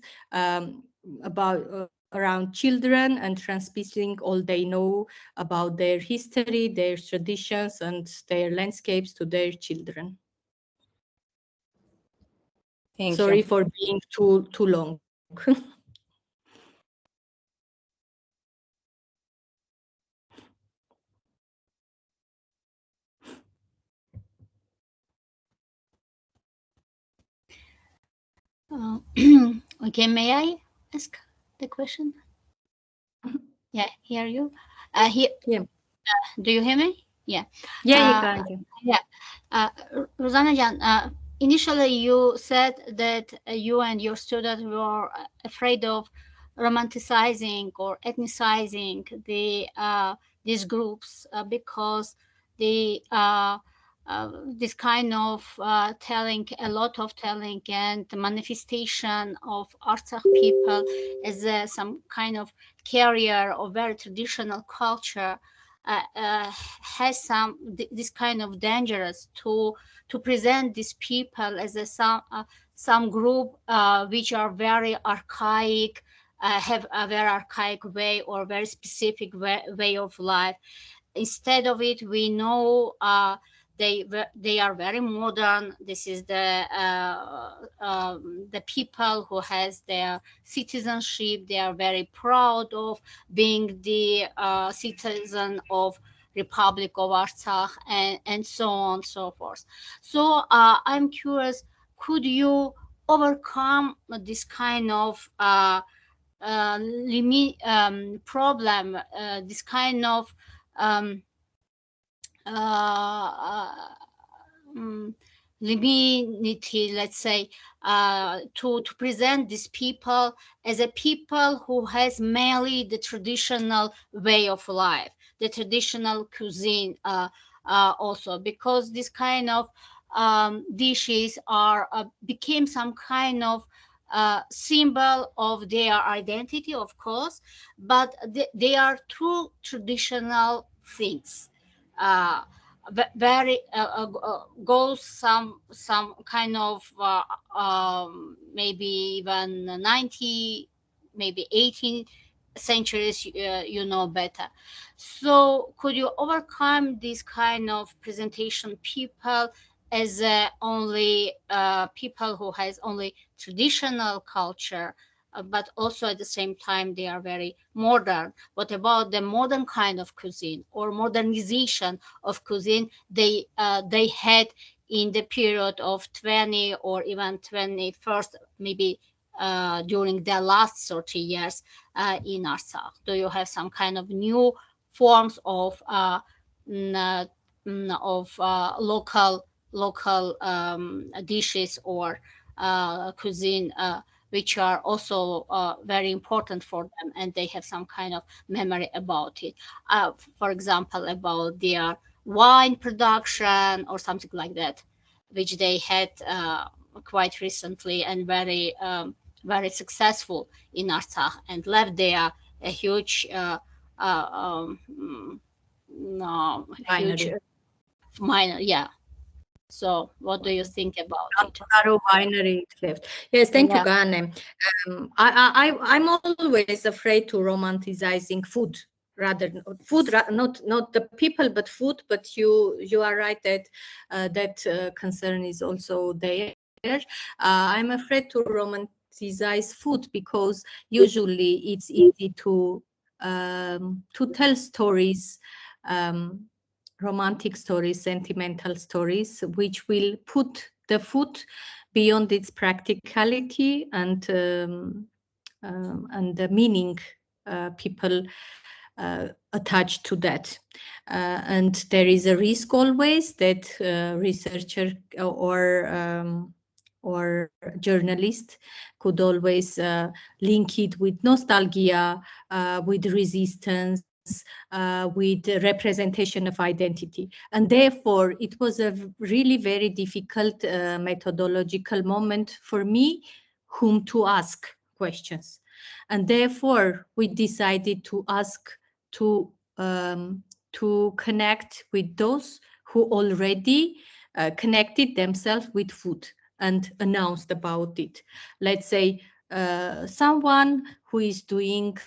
B: about around children and transmitting all they know about their history, their traditions, and their landscapes to their children. Sorry for being too long.
E: Okay, may I ask the question? Yeah, hear you.
B: Yeah.
E: Do you hear me? Yeah.
B: Yeah, you can.
E: Yeah. Ruzanna, initially you said that you and your students were afraid of romanticizing or ethnicizing these groups because the this kind of telling, a lot of telling and manifestation of Artsakh people as some kind of carrier of very traditional culture has this kind of dangerous to present these people as some group which are very archaic, have a very archaic way or very specific way of life. Instead of it, we know they are very modern. This is the people who has their citizenship. They are very proud of being the citizen of Republic of Artsakh and so on and so forth. So I'm curious, could you overcome this kind of problem, this kind of limited, let's say, to present these people as a people who has mainly the traditional way of life, the traditional cuisine also, because this kind of dishes are became some kind of symbol of their identity, of course, but they are true traditional things. Very goes some kind of maybe even 90, maybe 18 centuries, you know better. So could you overcome this kind of presentation people as only people who has only traditional culture, but also at the same time they are very modern? What about the modern kind of cuisine or modernization of cuisine they had in the period of 20 or even 21st, maybe during the last 30 years in Artsakh? Do you have some kind of new forms of local dishes or cuisine which are also very important for them, and they have some kind of memory about it? For example, about their wine production or something like that, which they had quite recently and very very successful in Artsakh, and left there a huge huge minor, yeah. So what do you think about it?
B: Narrow binary left. Yes, thank you, Gane. I'm always afraid to romanticizing food. Rather, food, not the people, but food. But you are right that that concern is also there. I'm afraid to romanticize food because usually it's easy to tell stories. Romantic stories, sentimental stories, which will put the food beyond its practicality and the meaning people attached to that. And there is a risk always that researcher or journalist could always link it with nostalgia, with resistance, with the representation of identity. And therefore, it was a really very difficult methodological moment for me, whom to ask questions. And therefore, we decided to ask to connect with those who already connected themselves with food and announced about it. Let's say someone who is doing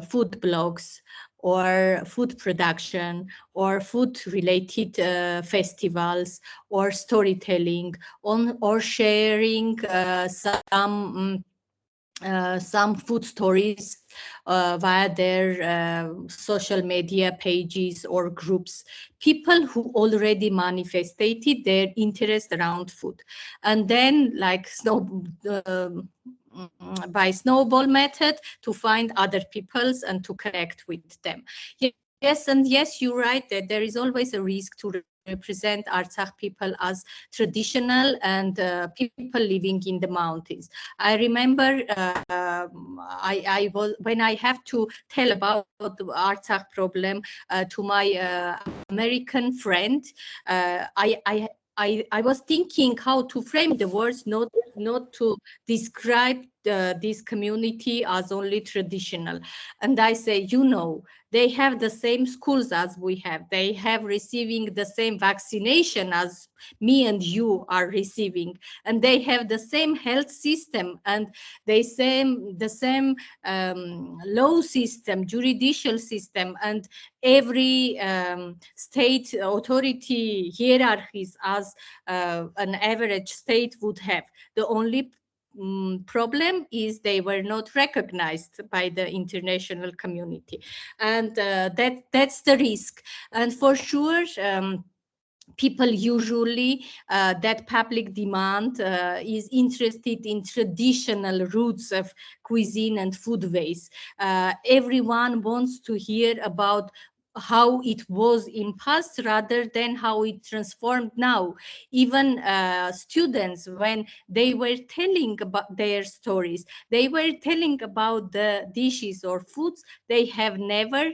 B: food blogs or food production or food related festivals or storytelling or sharing some food stories via their social media pages or groups, people who already manifested their interest around food. And then like by snowball method to find other peoples and to connect with them. Yes, and yes, you're right that there is always a risk to represent Artsakh people as traditional and people living in the mountains. I remember I was when I have to tell about the Artsakh problem to my American friend. I was thinking how to frame the words, not to describe this community as only traditional. And I say, they have the same schools as we have. They have receiving the same vaccination as me and you are receiving. And they have the same health system and the same law system, judicial system, and every state authority hierarchies as an average state would have. The only problem is they were not recognized by the international community, and that's the risk. And for sure, people usually that public demand is interested in traditional roots of cuisine and foodways. Everyone wants to hear about how it was in past rather than how it transformed now. Even students, when they were telling about their stories, they were telling about the dishes or foods they have never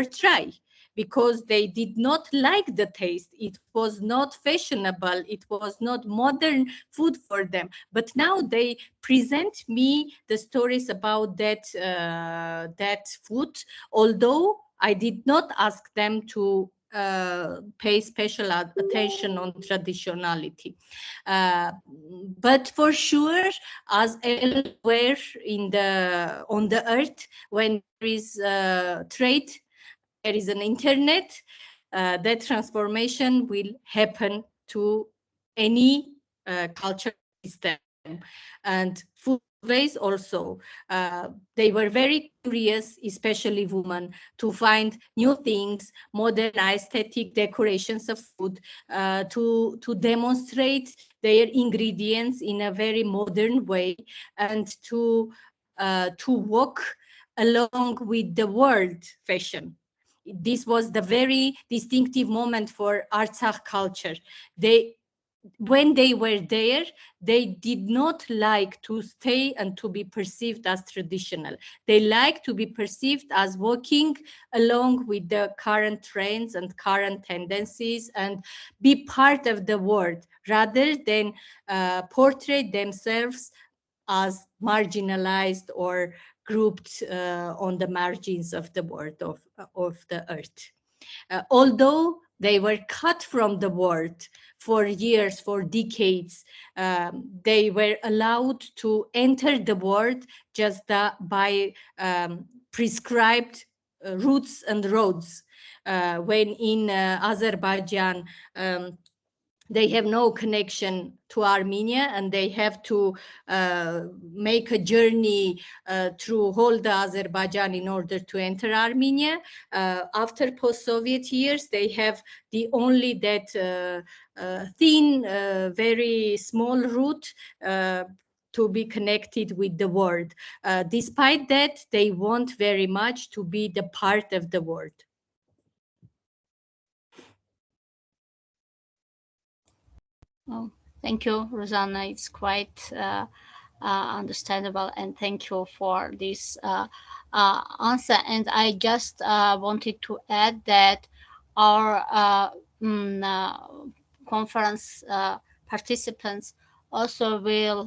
B: tried, because they did not like the taste. It was not fashionable. It was not modern food for them. But now they present me the stories about that food, although I did not ask them to pay special attention on traditionality. But for sure, as elsewhere on the earth, when there is trade, there is an internet, that transformation will happen to any culture system. And foodways also, they were very curious, especially women, to find new things, modern aesthetic decorations of food, to demonstrate their ingredients in a very modern way, and to walk along with the world fashion. This was the very distinctive moment for Artsakh culture. When they were there, they did not like to stay and to be perceived as traditional. They like to be perceived as walking along with the current trends and current tendencies and be part of the world, rather than portray themselves as marginalized or grouped on the margins of the world, of the earth. Although they were cut from the world for years, for decades. They were allowed to enter the world just by prescribed routes and roads. When in Azerbaijan, they have no connection to Armenia, and they have to make a journey through whole the Azerbaijan in order to enter Armenia. After post-Soviet years, they have only that thin, very small route to be connected with the world. Despite that, they want very much to be the part of the world.
E: Oh, thank you, Ruzanna. It's quite understandable, and thank you for this answer. And I just wanted to add that our conference participants also will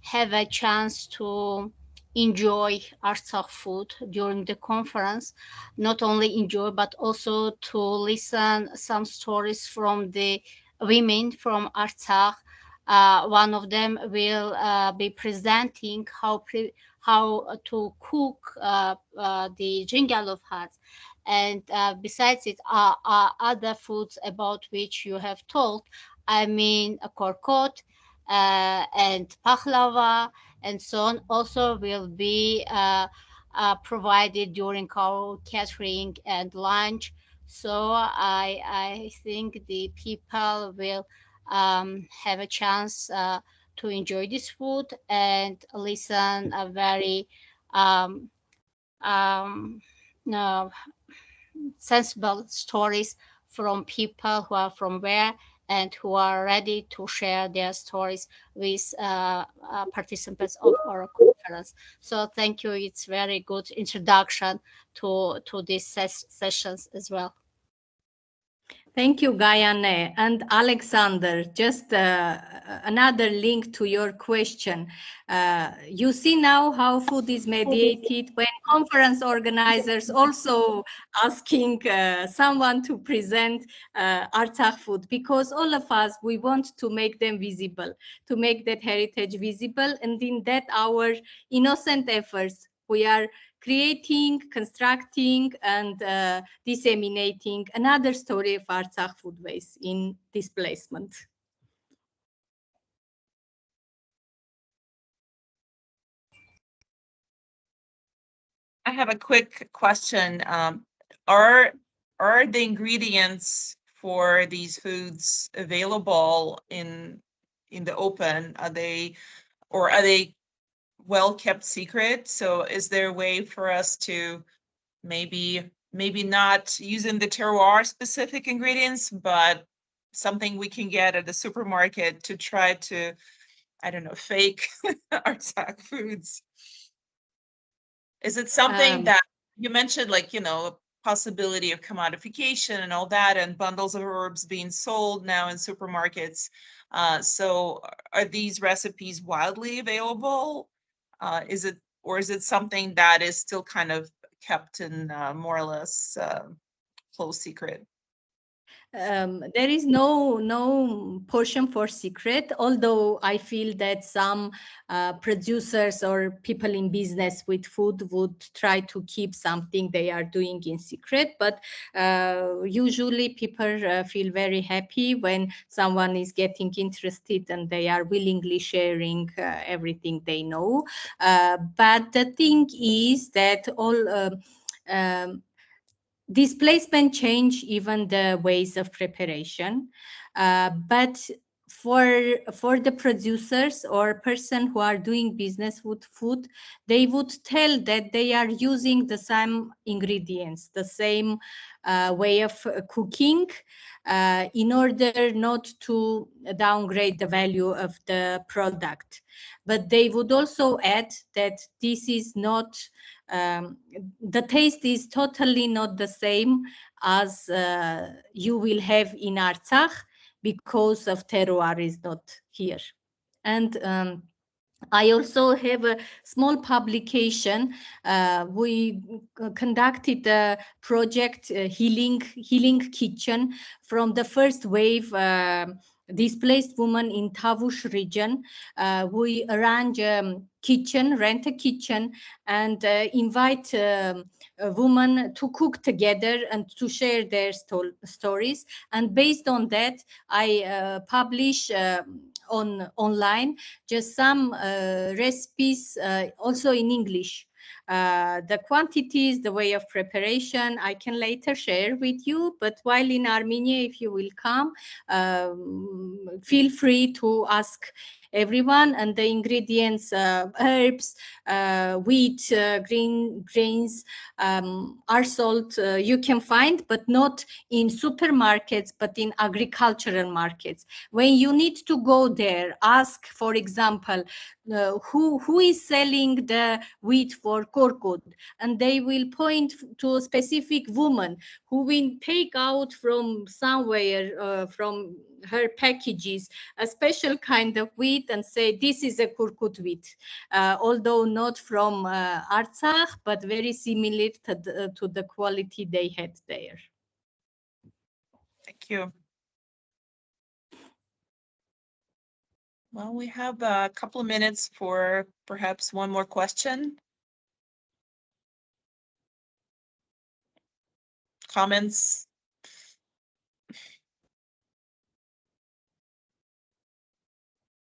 E: have a chance to enjoy Artsakh food during the conference. Not only enjoy, but also to listen some stories from the women from Artsakh. One of them will be presenting how to cook the jingalov hats. And besides it, other foods about which you have told, I mean, korkot and pahlava and so on, also will be provided during our catering and lunch. So I think the people will have a chance to enjoy this food and listen a very sensible stories from people who are from where and who are ready to share their stories with participants of our conference. So thank you. It's very good introduction to these sessions as well.
B: Thank you, Gayane. And Alexander, just another link to your question. You see now how food is mediated when conference organizers also asking someone to present Artsakh food, because all of us, we want to make them visible, to make that heritage visible. And in that, our innocent efforts, we are creating, constructing, and disseminating another story of Artsakh Foodways in Displacement.
A: I have a quick question. Are the ingredients for these foods available in the open? Are they well kept secret? So is there a way for us to maybe not using the terroir specific ingredients, but something we can get at the supermarket to try to, I don't know, fake Artsakh foods? Is it something that you mentioned, like, possibility of commodification and all that, and bundles of herbs being sold now in supermarkets? So are these recipes widely available? Is it something that is still kind of kept in more or less close secret?
B: There is no portion for secret, although I feel that some producers or people in business with food would try to keep something they are doing in secret. But usually people feel very happy when someone is getting interested and they are willingly sharing everything they know. But the thing is that all displacement change even the ways of preparation, but for the producers or person who are doing business with food, they would tell that they are using the same ingredients, the same way of cooking, in order not to downgrade the value of the product. But they would also add that this is not the taste is totally not the same as you will have in Artsakh, because of terroir is not here. And I also have a small publication. We conducted a project, Healing Kitchen, from the first wave displaced women in Tavush region. We arrange kitchen, rent a kitchen, and invite a women to cook together and to share their stories. And based on that, I publish online just some recipes, also in English. The quantities, the way of preparation, I can later share with you. But while in Armenia, if you will come, feel free to ask everyone. And the ingredients, herbs, wheat, grains, are sold, you can find, but not in supermarkets, but in agricultural markets. When you need to go there, ask, for example, who is selling the wheat for Korkut, and they will point to a specific woman who will take out from somewhere, from her packages, a special kind of wheat and say, this is a Korkut wheat, although not from Artsakh, but very similar to the quality they had there.
A: Thank you. Well, we have a couple of minutes for perhaps one more question. Comments?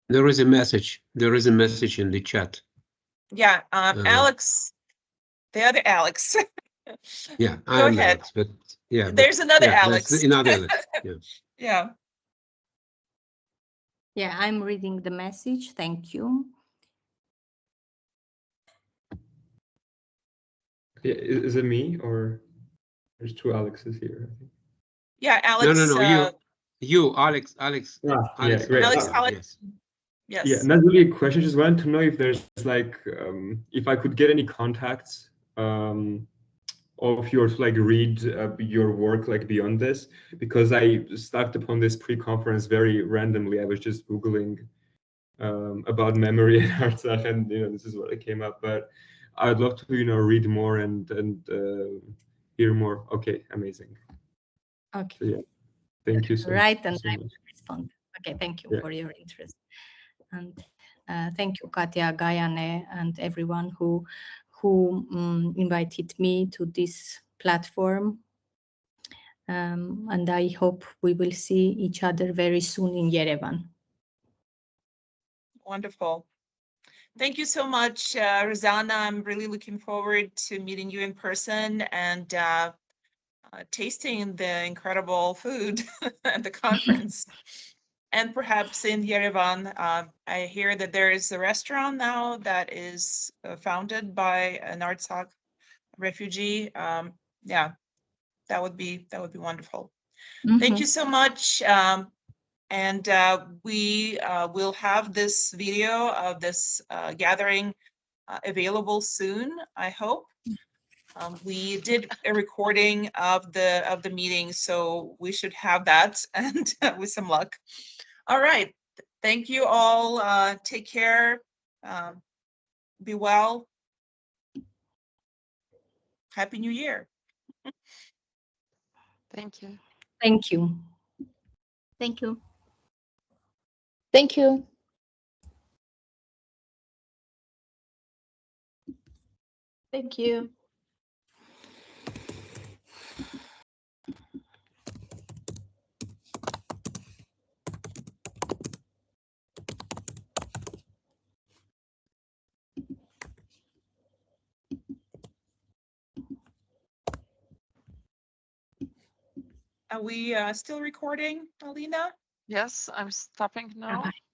F: There is a message. There is a message in the chat.
A: Yeah, Alex, the other Alex.
F: Yeah, I
A: Go
F: am
A: ahead.
F: Alex, but yeah,
A: There's another
F: yeah,
A: Alex.
F: that's another Alex. Yeah.
A: Yeah.
B: Yeah, I'm reading the message. Thank you.
C: Yeah, is it me or there's two Alexes here? I think.
A: Yeah, Alex.
F: No, you, Alex.
C: Alex
F: Great.
A: Alex,
F: Yes.
A: Yes.
C: Yeah, not really a question. Just wanted to know if there's like, if I could get any contacts of yours to like read your work like beyond this, because I stumbled upon this pre-conference very randomly. I was just Googling about memory in Artsakh, and this is what I came up. But I'd love to read more and hear more. Okay, amazing.
B: Okay.
C: So, yeah, thank you so
B: right,
C: much.
B: and I will respond. Okay, thank you for your interest, and thank you, Katya, Gayane, and everyone who invited me to this platform. And I hope we will see each other very soon in Yerevan.
A: Wonderful. Thank you so much, Ruzanna. I'm really looking forward to meeting you in person and tasting the incredible food at the conference. And perhaps in Yerevan, I hear that there is a restaurant now that is founded by an Artsakh refugee. Yeah, that would be wonderful. Thank you so much. And we will have this video of this gathering available soon, I hope. We did a recording of the meeting, so we should have that, and with some luck. All right. Thank you all. Take care. Be well. Happy New Year.
G: Thank you.
B: Thank you.
E: Thank you.
D: Thank you.
G: Thank you.
A: Are we still recording, Alina?
G: Yes, I'm stopping now.
B: Bye-bye.